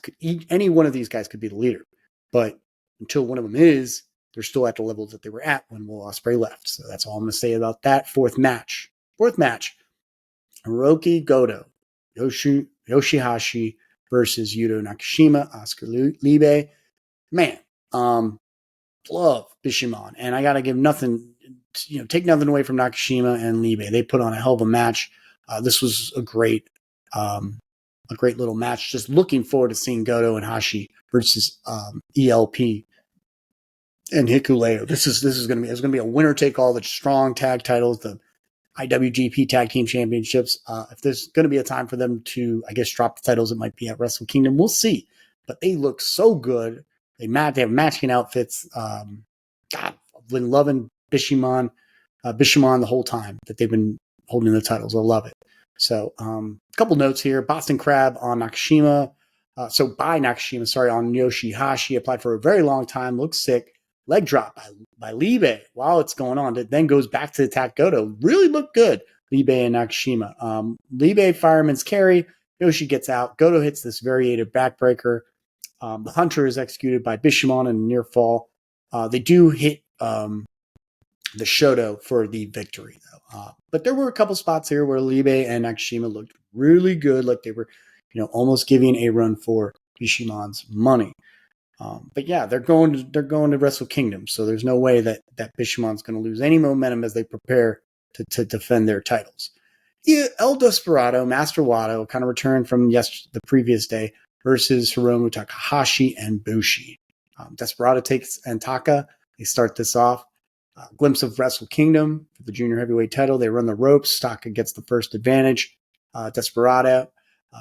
any one of these guys could be the leader, but until one of them is, they're still at the levels that they were at when Will Ospreay left. So that's all I'm going to say about that. Fourth match, Hiroki Goto, Yoshihashi versus Yuto Nakashima, Oscar Libe. Man, love Bishamon, and I got to give nothing, take nothing away from Nakashima and Libe. They put on a hell of a match. This was a great little match. Just looking forward to seeing Goto and Hashi versus ELP and Hikuleo. This is going to be a winner take all. The strong tag titles, the IWGP Tag Team Championships. If there's going to be a time for them to, I guess, drop the titles, it might be at Wrestle Kingdom. We'll see. But they look so good. They have matching outfits. God, I've been loving Bishamon the whole time that they've been holding the titles. I love it. So a couple notes here. Boston Crab on Nakashima. On Yoshihashi. Applied for a very long time. Looks sick. Leg drop by Libe while it's going on. It then goes back to attack Goto. Really looked good, Libe and Nakashima. Libe fireman's carry. Yoshi gets out. Goto hits this variated backbreaker. The Hunter is executed by Bishamon in a near fall. They do hit the Shoto for the victory, though. But there were a couple spots here where Libe and Nakashima looked really good, like they were, almost giving a run for Bishamon's money. But yeah, they're going to Wrestle Kingdom, so there's no way that Bishamon's going to lose any momentum as they prepare to defend their titles. Yeah, El Desperado, Master Wato, kind of returned from the previous day versus Hiromu Takahashi and Bushi. Desperado takes Antaka. They start this off. Glimpse of Wrestle Kingdom for the junior heavyweight title. They run the ropes. Taka gets the first advantage. Desperado.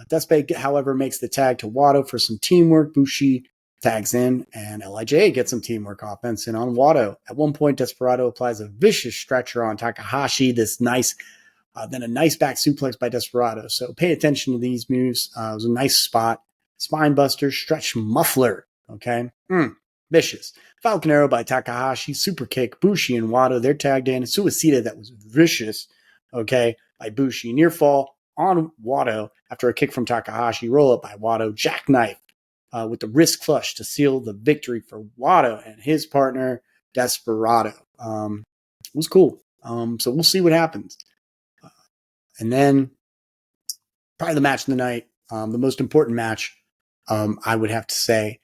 Despe, however, makes the tag to Wato for some teamwork. Bushi tags in, and LIJ gets some teamwork offense in on Wato. At one point, Desperado applies a vicious stretcher on Takahashi. Then a nice back suplex by Desperado. So pay attention to these moves. It was a nice spot. Spine buster, stretch muffler. Okay. Vicious. Falcon Arrow by Takahashi. Super kick. Bushi and Wato. They're tagged in. Suicida that was vicious. Okay. By Bushi. Near fall on Wato after a kick from Takahashi. Roll up by Wato. Jackknife with the wrist flush to seal the victory for Wato and his partner Desperado. It was cool. So we'll see what happens. And then probably the match of the night, the most important match, I would have to say,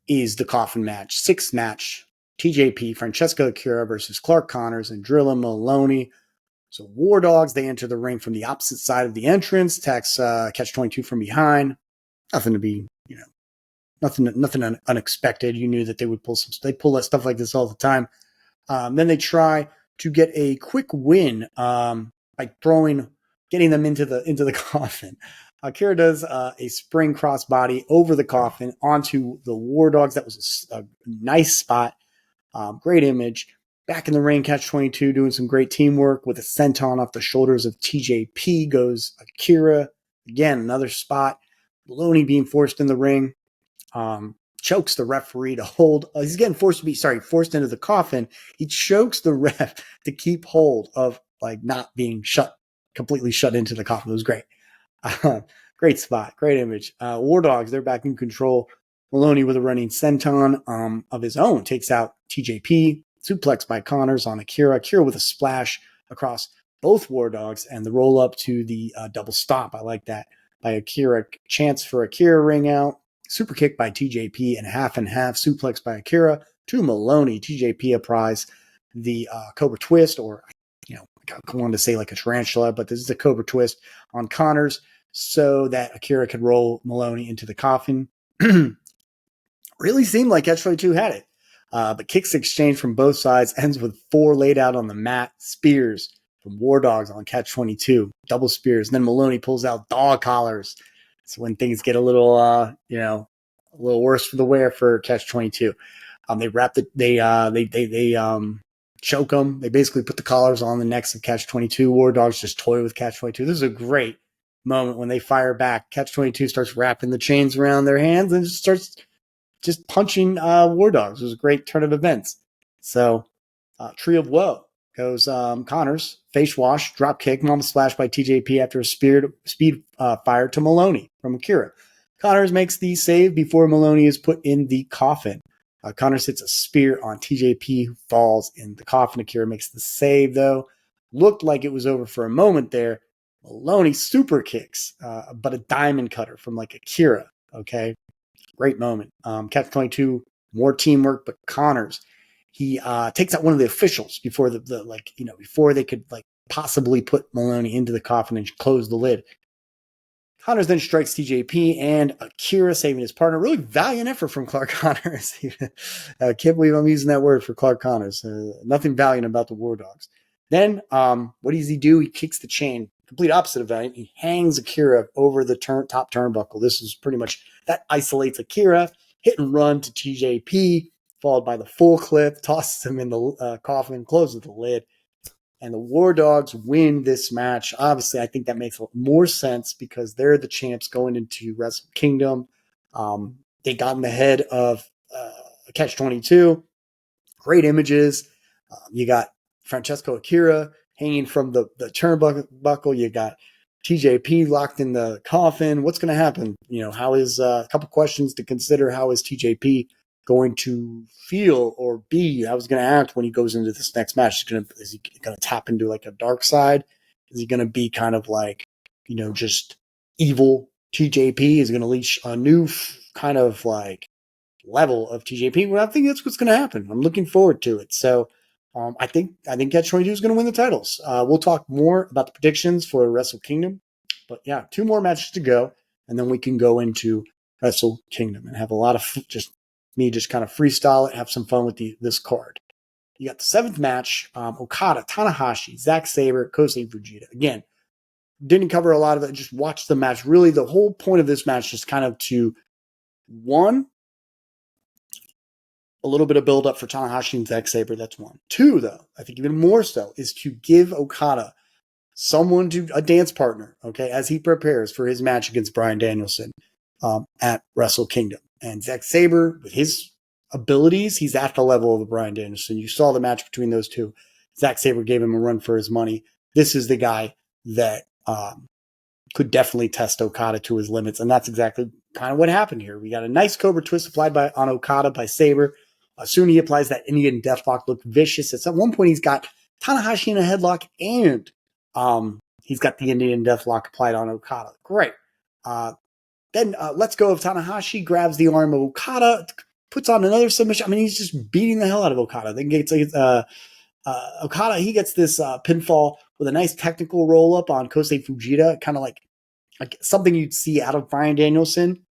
is the coffin match. Sixth match, TJP, Francesco Akira versus Clark Connors and Drilla Maloney. So War Dogs, they enter the ring from the opposite side of the entrance, attacks Catch-22 from behind. Nothing to be, nothing unexpected. You knew that they would they pull that stuff like this all the time. Then they try to get a quick win by getting them into the coffin. Akira does a spring crossbody over the coffin onto the War Dogs. That was a nice spot. Great image. Back in the ring, Catch-22 doing some great teamwork with a senton off the shoulders of TJP goes Akira. Again, another spot. Maloney being forced in the ring. Chokes the referee to hold. He's getting forced into the coffin. He chokes the ref to keep hold of not being completely shut into the coffin. It was great. Great spot. Great image. War Dogs, they're back in control. Maloney with a running senton of his own takes out TJP. Suplex by Connors on Akira. Akira with a splash across both War Dogs and the roll up to the double stomp. I like that by Akira. Chance for Akira ring out. Super kick by TJP and half suplex by Akira to Maloney. TJP applies the Cobra Twist, or I wanted to say like a tarantula, but this is a Cobra Twist on Connors so that Akira could roll Maloney into the coffin. Really seemed like Catch-22 had it. But kicks exchange from both sides, ends with 4 laid out on the mat. Spears from War Dogs on Catch-22. Double spears. And then Maloney pulls out dog collars. So when things get a little, a little worse for the wear for Catch-22. They choke them. They basically put the collars on the necks of Catch-22. War Dogs just toy with Catch-22. This is a great moment when they fire back. Catch-22 starts wrapping the chains around their hands and just starts just punching War Dogs. It was a great turn of events. So, Tree of Woe goes Connors, face wash, drop kick, mama splash by TJP after a speed fire to Maloney from Akira. Connors makes the save before Maloney is put in the coffin. Connors hits a spear on TJP, who falls in the coffin. Akira makes the save, though. Looked like it was over for a moment there. Maloney super kicks, but a diamond cutter from like Akira. Okay, great moment. Catch 22, more teamwork, but Connors, he takes out one of the officials before before they could like possibly put Maloney into the coffin and close the lid. Connors then strikes TJP and Akira, saving his partner. Really valiant effort from Clark Connors. Can't believe I'm using that word for Clark Connors. Nothing valiant about the War Dogs. Then, what does he do? He kicks the chain. Complete opposite of valiant. He hangs Akira over the top turnbuckle. This is pretty much, that isolates Akira. Hit and run to TJP, followed by the full clip, tosses him in the coffin, closes the lid. And the War Dogs win this match. Obviously, I think that makes more sense because they're the champs going into Wrestle Kingdom. They got in the head of Catch 22. Great images. You got Francesco Akira hanging from the turnbuckle. You got TJP locked in the coffin. What's going to happen? How is a couple questions to consider. How is TJP going to feel or be? How is he going to act when he goes into this next match? Is he going to tap into like a dark side? Is he going to be kind of like, just evil TJP? Is he going to leash a new kind of like level of TJP? Well, I think that's what's going to happen. I'm looking forward to it. So I think Catch 22 is going to win the titles. We'll talk more about the predictions for Wrestle Kingdom. But yeah, 2 more matches to go, and then we can go into Wrestle Kingdom and have a lot of just kind of freestyle it, have some fun with this card. You got the 7th match, Okada, Tanahashi, Zack Sabre, Kosei Fujita. Again, didn't cover a lot of it, just watch the match. Really, the whole point of this match is kind of to, one, a little bit of build up for Tanahashi and Zack Sabre. That's 1. 2, though, I think even more so, is to give Okada a dance partner, okay, as he prepares for his match against Bryan Danielson at Wrestle Kingdom. And Zack Sabre, with his abilities, he's at the level of Bryan Danielson. You saw the match between those two. Zack Sabre gave him a run for his money. This is the guy that could definitely test Okada to his limits, and that's exactly kind of what happened here. We got a nice Cobra twist applied on Okada by Sabre. Soon he applies that Indian Deathlock, looked vicious. At one point, he's got Tanahashi in a headlock, and he's got the Indian Deathlock applied on Okada. Great. Then lets go of Tanahashi, grabs the arm of Okada, puts on another submission. I mean, he's just beating the hell out of Okada. Then gets Okada, he gets this pinfall with a nice technical roll-up on Kosei Fujita, kind of like something you'd see out of Bryan Danielson.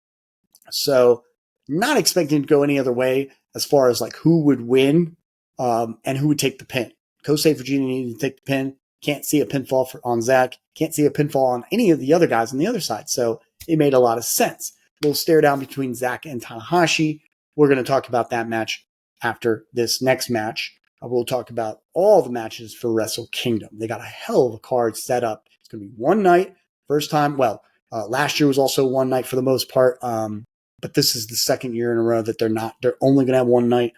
So not expecting to go any other way as far as like who would win and who would take the pin. Kosei Fujita needed to take the pin. Can't see a pinfall on Zack. Can't see a pinfall on any of the other guys on the other side. So it made a lot of sense. Little stare down between Zack and Tanahashi. We're going to talk about that match after this next match. We'll talk about all the matches for Wrestle Kingdom. They got a hell of a card set up. It's going to be one night. First time. Well, last year was also one night for the most part. But this is the second year in a row that they're only going to have one night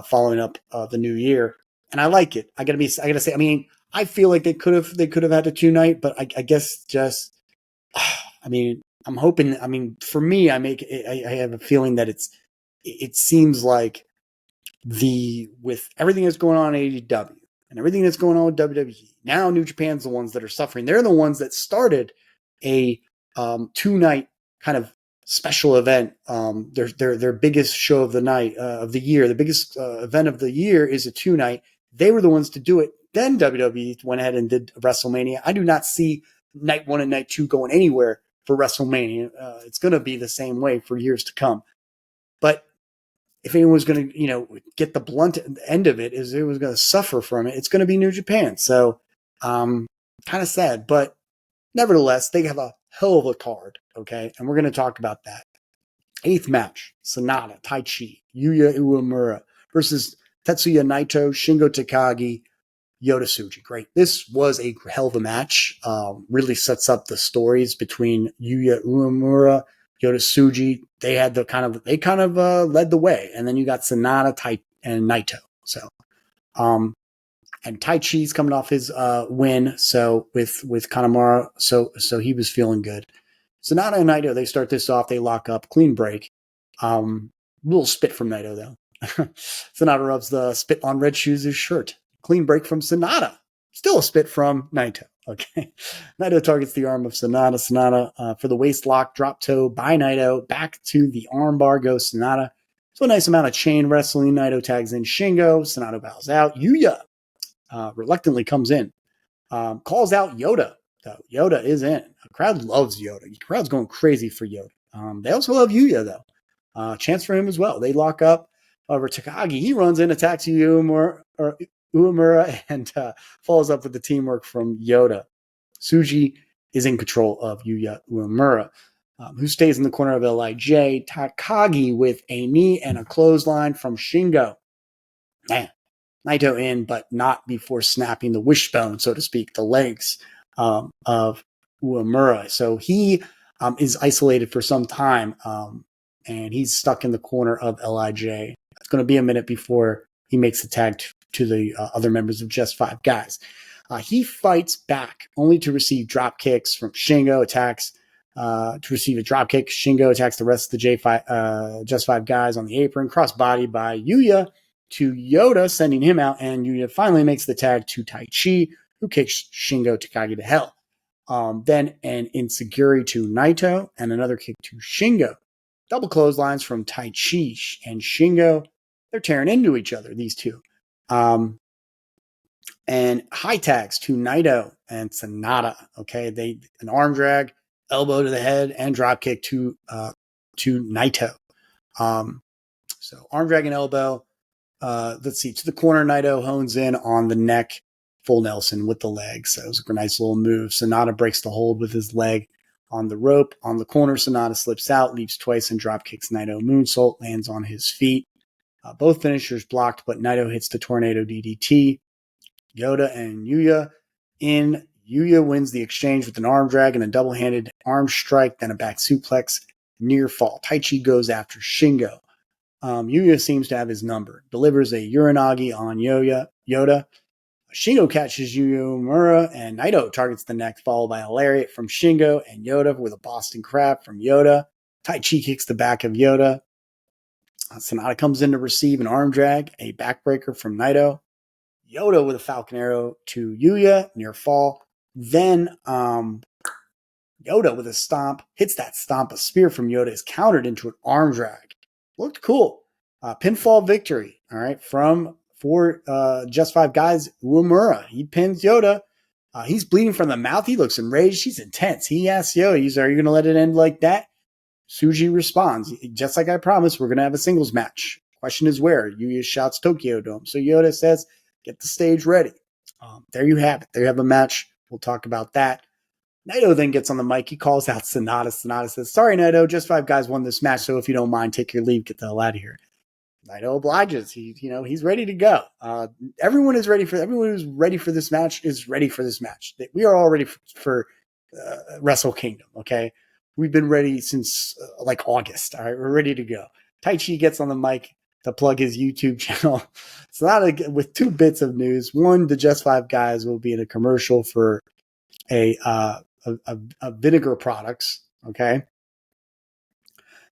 following up the new year. And I like it. I gotta say, I mean, I feel like they could have had a 2-night, but I guess just, I mean, I'm hoping, I mean, for me, I have a feeling that it seems like with everything that's going on in AEW and everything that's going on with WWE, now New Japan's the ones that are suffering. They're the ones that started a 2-night kind of special event. Their biggest show of the night, of the year, the biggest event of the year is a 2-night. They were the ones to do it. Then WWE went ahead and did WrestleMania. I do not see night 1 and night 2 going anywhere for WrestleMania. It's going to be the same way for years to come. But if anyone's going to, get the blunt end of it, is it was going to suffer from it, it's going to be New Japan. So, kind of sad, but nevertheless, they have a hell of a card. Okay. And we're going to talk about that. 8th match, Sonata, Taichi, Yuya Uemura versus Tetsuya Naito, Shingo Takagi, Yota Tsuji. Great. This was a hell of a match. Really sets up the stories between Yuya Uemura Yota, Tsuji, they kind of led the way. And then you got Sanada, Tai, and Naito. So, and Tai Chi's coming off his win. So with Kanemaru, so he was feeling good. Sanada and Naito, they start this off. They lock up, clean break. Little spit from Naito though. Sanada rubs the spit on Red Shoes' shirt. Clean break from Sanada. Still a spit from Naito. Okay. Naito targets the arm of Sanada. Sanada for the waist lock, drop toe by Naito. Back to the arm bar goes Sanada. So a nice amount of chain wrestling. Naito tags in Shingo. Sanada bows out. Yuya reluctantly comes in. Calls out Yoda. Though Yoda is in. The crowd loves Yoda. The crowd's going crazy for Yoda. They also love Yuya though. Chance for him as well. They lock up over Takagi. He runs in, attacks Uemura, and follows up with the teamwork from Yoda. Tsuji is in control of Yuya Uemura, who stays in the corner of LIJ. Takagi with a knee and a clothesline from Shingo. Man, Naito in, but not before snapping the wishbone, so to speak, the legs of Uemura. So he is isolated for some time, and he's stuck in the corner of LIJ. It's going to be a minute before he makes the tag to the other members of Just Five Guys. He fights back, only to receive drop kicks from Shingo. Attacks to receive a drop kick. Shingo attacks the rest of the Just Five Guys on the apron. Crossbody by Yuya to Yoda, sending him out, and Yuya finally makes the tag to Tai Chi, who kicks Shingo Takagi to hell. Then an enziguri to Naito, and another kick to Shingo. Double clotheslines from Tai Chi and Shingo. They're tearing into each other, these two. And high tags to Naito and Sanada. Okay, an arm drag, elbow to the head, and drop kick to Naito. So arm drag and elbow. Let's see, to the corner, Naito hones in on the neck, full Nelson with the leg. So it was a nice little move. Sanada breaks the hold with his leg on the rope. On the corner, Sanada slips out, leaps twice, and drop kicks Naito. Moonsault lands on his feet. Both finishers blocked, but Naito hits the Tornado DDT. Yoda and Yuya in. Yuya wins the exchange with an arm drag and a double-handed arm strike, then a back suplex, near fall. Tai Chi goes after Shingo. Yuya seems to have his number. Delivers a Uranagi on Yoda. Shingo catches Uemura, and Naito targets the neck, followed by a lariat from Shingo and Yoda with a Boston Crab from Yoda. Tai Chi kicks the back of Yoda. Sanada comes in to receive an arm drag, a backbreaker from Naito. Yoda with a Falcon Arrow to Yuya, near fall. Then Yoda with a stomp, hits that stomp. A spear from Yoda is countered into an arm drag. Looked cool. Pinfall victory, all right, for Just Five Guys, Uemura. He pins Yoda. He's bleeding from the mouth. He looks enraged. He's intense. He asks Yoda, are you going to let it end like that? Tsuji responds, just like I promised, we're going to have a singles match. Question is where? Yuya shouts Tokyo Dome. So Yoda says, get the stage ready. There you have it. There you have a match. We'll talk about that. Naito then gets on the mic. He calls out Sanada. Sanada says, sorry, Naito, Just Five Guys won this match, so if you don't mind, take your leave, get the hell out of here. Naito obliges. He's ready to go. Everyone who's ready for this match is ready for this match. We are all ready for Wrestle Kingdom, okay? We've been ready since like August. All right, we're ready to go. Tai Chi gets on the mic to plug his YouTube channel. Sanada with two bits of news. One, the Just Five Guys will be in a commercial for a vinegar products. Okay.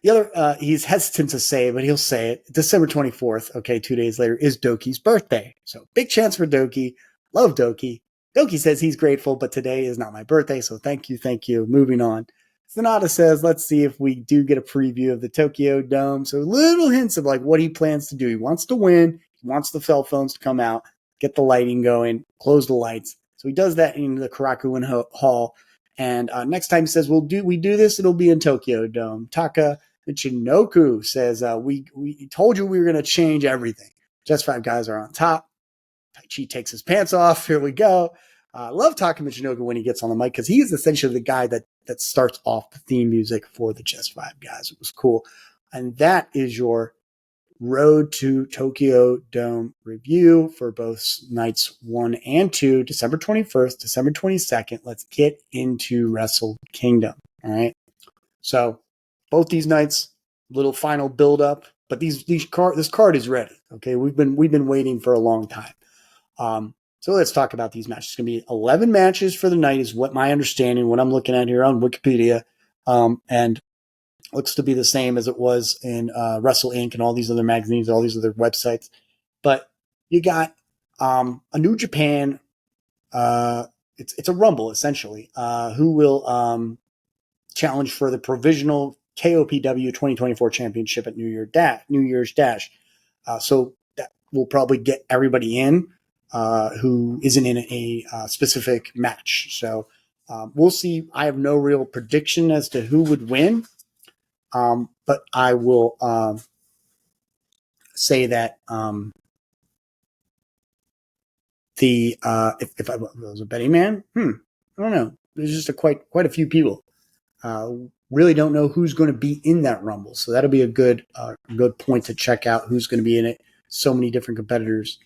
The other, he's hesitant to say, but he'll say it. December 24th, okay, 2 days later, is Doki's birthday. So big chance for Doki. Love Doki. Doki says he's grateful, but today is not my birthday, so thank you. Moving on. Sanada says, let's see if we do get a preview of the Tokyo Dome. So little hints of like what he plans to do. He wants to win. He wants the cell phones to come out, get the lighting going, close the lights. So he does that in the Karakuin Hall. And next time he says, we do this, it'll be in Tokyo Dome. Taka Michinoku says, we told you we were going to change everything. Just Five Guys are on top. Tai Chi takes his pants off. Here we go. Love Taka Michinoku when he gets on the mic because he is essentially the guy that starts off the theme music for the Just Five Guys. It was cool. And that is your Road to Tokyo Dome review for both nights 1 and 2, December 21st, December 22nd. Let's get into Wrestle Kingdom. All right. So both these nights, little final build up, but this card is ready. Okay, we've been waiting for a long time. So let's talk about these matches. It's going to be 11 matches for the night, is what my understanding, what I'm looking at here on Wikipedia, and looks to be the same as it was in Wrestle Inc. and all these other magazines, all these other websites. But you got a New Japan. It's a Rumble essentially. Who will challenge for the provisional KOPW 2024 championship at New Year's Dash. So that will probably get everybody in who isn't in a specific match. So we'll see. I have no real prediction as to who would win, but I will say that if I was a betting man, I don't know. There's just quite a few people. Really don't know who's going to be in that Rumble, so that'll be a good point to check out who's going to be in it. So many different competitors.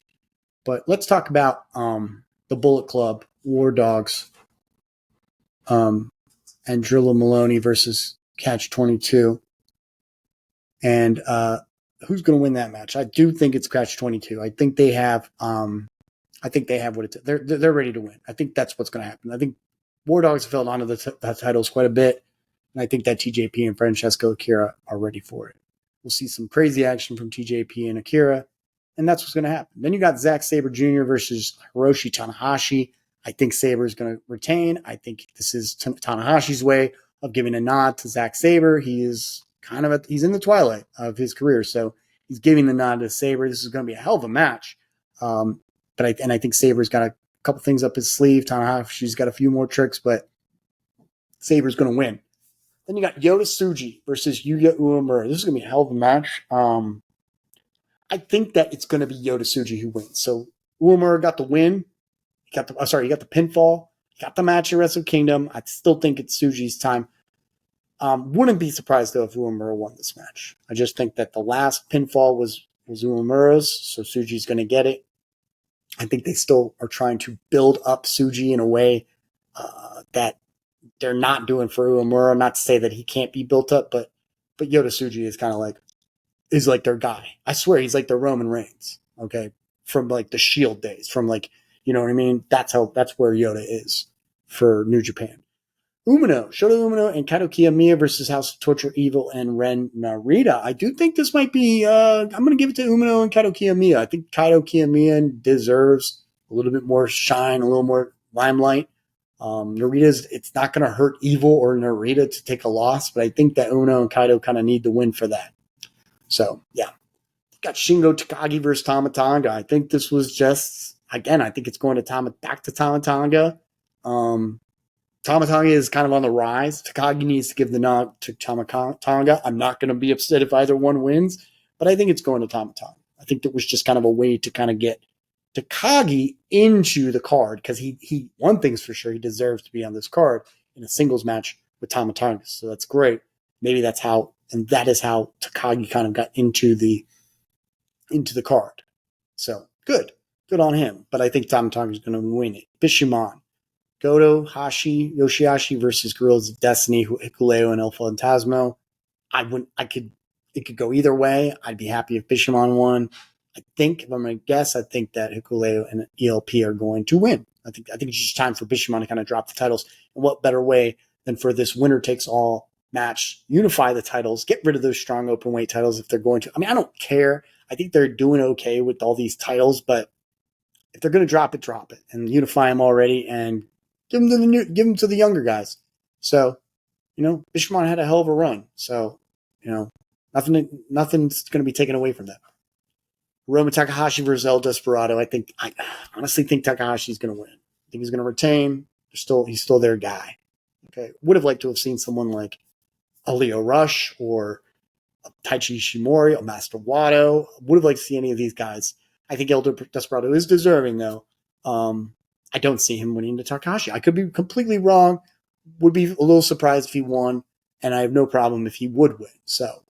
But let's talk about the Bullet Club, War Dogs, and Drilla Maloney versus Catch 22. And who's going to win that match? I do think it's Catch 22. I think they have. I think they have what it's. They're ready to win. I think that's what's going to happen. I think War Dogs have held onto the titles quite a bit, and I think that TJP and Francesco Akira are ready for it. We'll see some crazy action from TJP and Akira, and that's what's going to happen. Then you got Zack Sabre Jr. versus Hiroshi Tanahashi. I think Sabre is going to retain. I think this is Tanahashi's way of giving a nod to Zack Sabre. He is he's in the twilight of his career, so he's giving the nod to Sabre. This is going to be a hell of a match. But I think Sabre's got a couple things up his sleeve. Tanahashi's got a few more tricks, but Sabre's going to win. Then you got Yota Tsuji versus Yuya Uemura. This is going to be a hell of a match. I think that it's going to be Yota Tsuji who wins. So Uemura got the win. He got the pinfall. He got the match at Wrestle Kingdom. I still think it's Tsuji's time. Wouldn't be surprised though if Uemura won this match. I just think that the last pinfall was Uemura's, so Tsuji's going to get it. I think they still are trying to build up Tsuji in a way that they're not doing for Uemura. Not to say that he can't be built up, but Yota Tsuji is kind of is like their guy. I swear he's like their Roman Reigns. Okay, from like the Shield days, from like, you know what I mean. That's where Yota is for New Japan. Shota Umino and Kaito Kiyomiya versus House of Torture Evil and Ren Narita. I do think this might be, I'm going to give it to Umino and Kaito Kiyomiya. I think Kaito Kiyomiya deserves a little bit more shine, a little more limelight. It's not going to hurt Evil or Narita to take a loss, but I think that Umino and Kaito kind of need the win for that. So, yeah. Got Shingo Takagi versus Tama Tonga. I think this was just, again, I think it's going to back to Tama Tonga. Tama Tonga is kind of on the rise. Takagi needs to give the nod to Tama Tonga. I'm not going to be upset if either one wins, but I think it's going to Tama Tonga. I think that was just kind of a way to kind of get Takagi into the card because he one thing's for sure, he deserves to be on this card in a singles match with Tama Tonga. So that's great. Maybe that is how Takagi kind of got into the card. So good on him. But I think Tama Tonga is going to win it. Bishamon. Goto, Yoshihashi versus Guerrillas of Destiny, Hikuleo and El Fantasmo. It could go either way. I'd be happy if Bishamon won. I think, if I'm going to guess, I think that Hikuleo and ELP are going to win. I think it's just time for Bishamon to kind of drop the titles. And what better way than for this winner takes all match, unify the titles, get rid of those strong open weight titles if they're going to. I mean, I don't care. I think they're doing okay with all these titles, but if they're going to drop it, and unify them already and give them to the younger guys. So, Bishamon had a hell of a run. So, nothing's going to be taken away from that. Roma Takahashi versus El Desperado. I honestly think Takahashi's going to win. I think he's going to retain. He's still their guy. Okay. Would have liked to have seen someone like a Leo Rush or a Taichi Ishimori, a Master Wato. Would have liked to see any of these guys. I think El Desperado is deserving, though. I don't see him winning to Takahashi. I could be completely wrong. Would be a little surprised if he won, and I have no problem if he would win. So,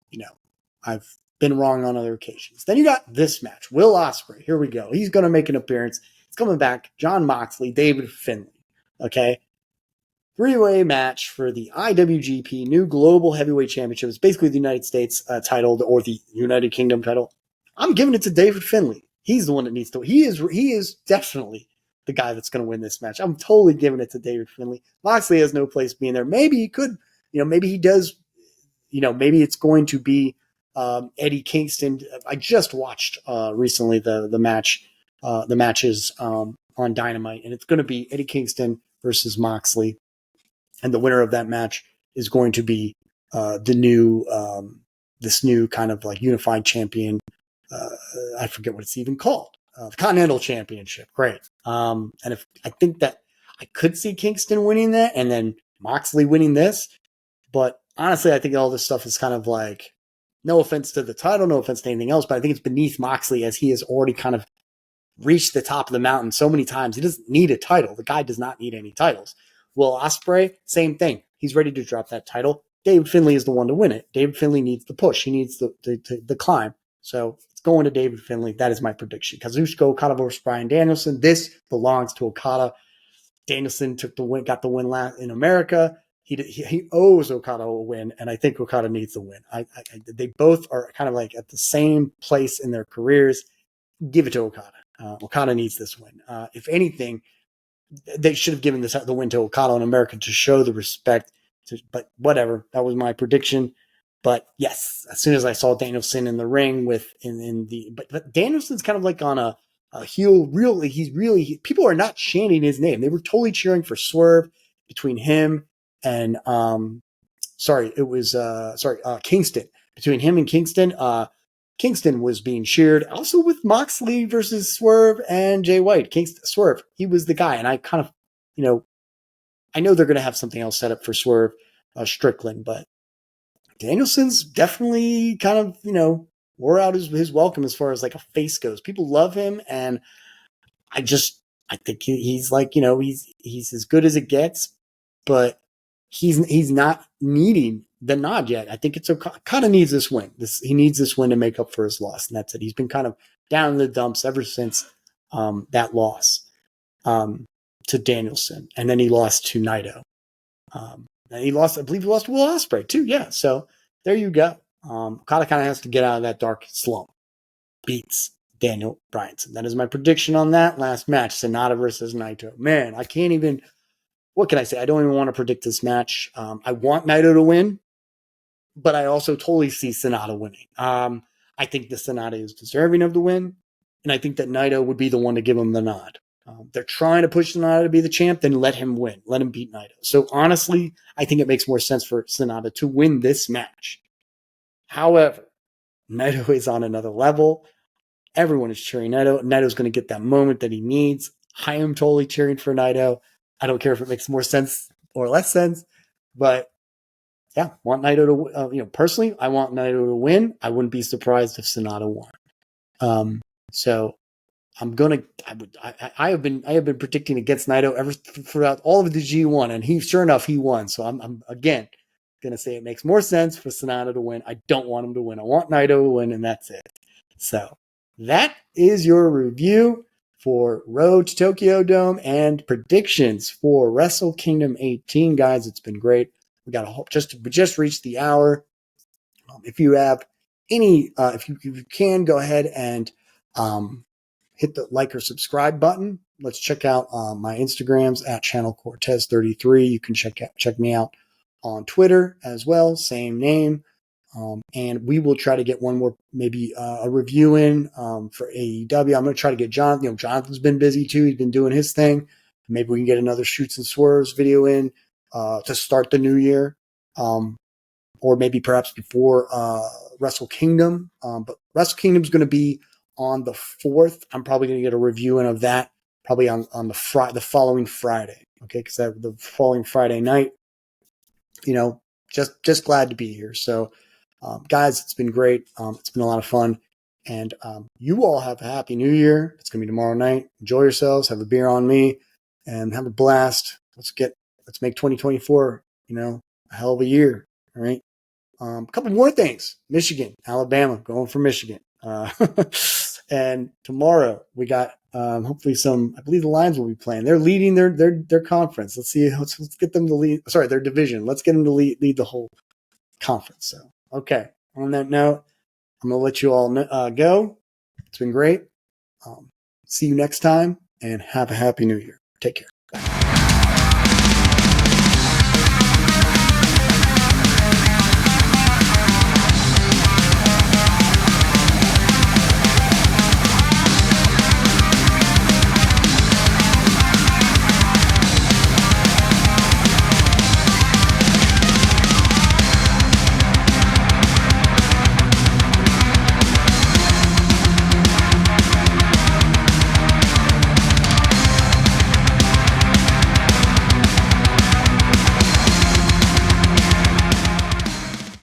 I've been wrong on other occasions. Then you got this match. Will Ospreay. Here we go. He's going to make an appearance. He's coming back. Jon Moxley, David Finlay. Okay? three-way match for the IWGP New Global Heavyweight Championship. It's basically the United States title or the United Kingdom title. I'm giving it to David Finlay. He's the one that needs to. He is definitely the guy that's going to win this match. I'm totally giving it to David Finlay. Moxley has no place being there. Maybe he could. Maybe he does. Maybe it's going to be Eddie Kingston. I just watched recently the matches on Dynamite, and it's going to be Eddie Kingston versus Moxley. And the winner of that match is going to be this new kind of like unified champion. I forget what it's even called. The Continental Championship. Great. And if I think that I could see Kingston winning that and then Moxley winning this. But honestly, I think all this stuff is kind of like, no offense to the title, no offense to anything else, but I think it's beneath Moxley as he has already kind of reached the top of the mountain so many times. He doesn't need a title. The guy does not need any titles. Will Ospreay, same thing. He's ready to drop that title. David Finlay is the one to win it. David Finlay needs the push. He needs the climb. So it's going to David Finlay. That is my prediction. Kazuchika Okada versus Bryan Danielson. This belongs to Okada. Danielson got the win in America. He owes Okada a win, and I think Okada needs the win. They both are kind of like at the same place in their careers. Give it to Okada. Okada needs this win. If anything, they should have given the win to Okada in America to show the respect. But whatever, that was my prediction. But yes, as soon as I saw Danielson in the ring but Danielson's kind of like on a heel. Really, people are not chanting his name. They were totally cheering for Swerve between him and Kingston. Between him and Kingston, Kingston was being cheered. Also with Moxley versus Swerve and Jay White. Swerve, he was the guy, and I kind of, I know they're going to have something else set up for Swerve Strickland, but Danielson's definitely kind of, wore out his welcome as far as like a face goes. People love him, and I think he's like, he's as good as it gets, but he's not needing the nod yet. I think kind of needs this win. He needs this win to make up for his loss, and that's it. He's been kind of down in the dumps ever since that loss to Danielson, and then he lost to Naito. And I believe he lost to Will Ospreay too. Yeah, so there you go. Okada kind of has to get out of that dark slump. Beats Daniel Bryanson. That is my prediction on that last match. Sonata versus Naito. Man, I can't even. What can I say? I don't even want to predict this match. I want Naito to win, but I also totally see Sonata winning. I think the Sonata is deserving of the win, and I think that Naito would be the one to give him the nod. They're trying to push Sonata to be the champ, then let him win. Let him beat Naito. So honestly, I think it makes more sense for Sonata to win this match. However, Naito is on another level. Everyone is cheering Naito. Naito's going to get that moment that he needs. I am totally cheering for Naito. I don't care if it makes more sense or less sense, but yeah, want Naito to, personally, I want Naito to win. I wouldn't be surprised if Sonata won. So I'm gonna. I have been predicting against Naito ever throughout all of the G1, and sure enough he won. So I'm again gonna say it makes more sense for Sonata to win. I don't want him to win. I want Naito to win, and that's it. So that is your review for Road to Tokyo Dome and predictions for Wrestle Kingdom 18, guys. It's been great. We just reached the hour. If you have any, if you can go ahead and hit the like or subscribe button. Let's check out my Instagrams at Channel Cortez 33. You can check me out on Twitter as well, same name. And we will try to get one more, maybe a review in for AEW. I'm going to try to get Jonathan. Jonathan's been busy too. He's been doing his thing. Maybe we can get another Shoots and Swerves video in to start the new year. Or maybe perhaps before Wrestle Kingdom. But Wrestle Kingdom is going to be on the 4th. I'm probably going to get a review in of that probably on the following Friday. Okay, because the following Friday night, just glad to be here. So, guys, it's been great. It's been a lot of fun. And you all have a happy new year. It's going to be tomorrow night. Enjoy yourselves. Have a beer on me and have a blast. Let's make 2024, a hell of a year. All right. A couple more things. Michigan, Alabama, going for Michigan. And tomorrow we got hopefully some. I believe the Lions will be playing. They're leading their conference. Let's see. Let's get them to lead. Sorry, their division. Let's get them to lead the whole conference. So okay. On that note, I'm gonna let you all go. It's been great. See you next time, and have a happy New Year. Take care.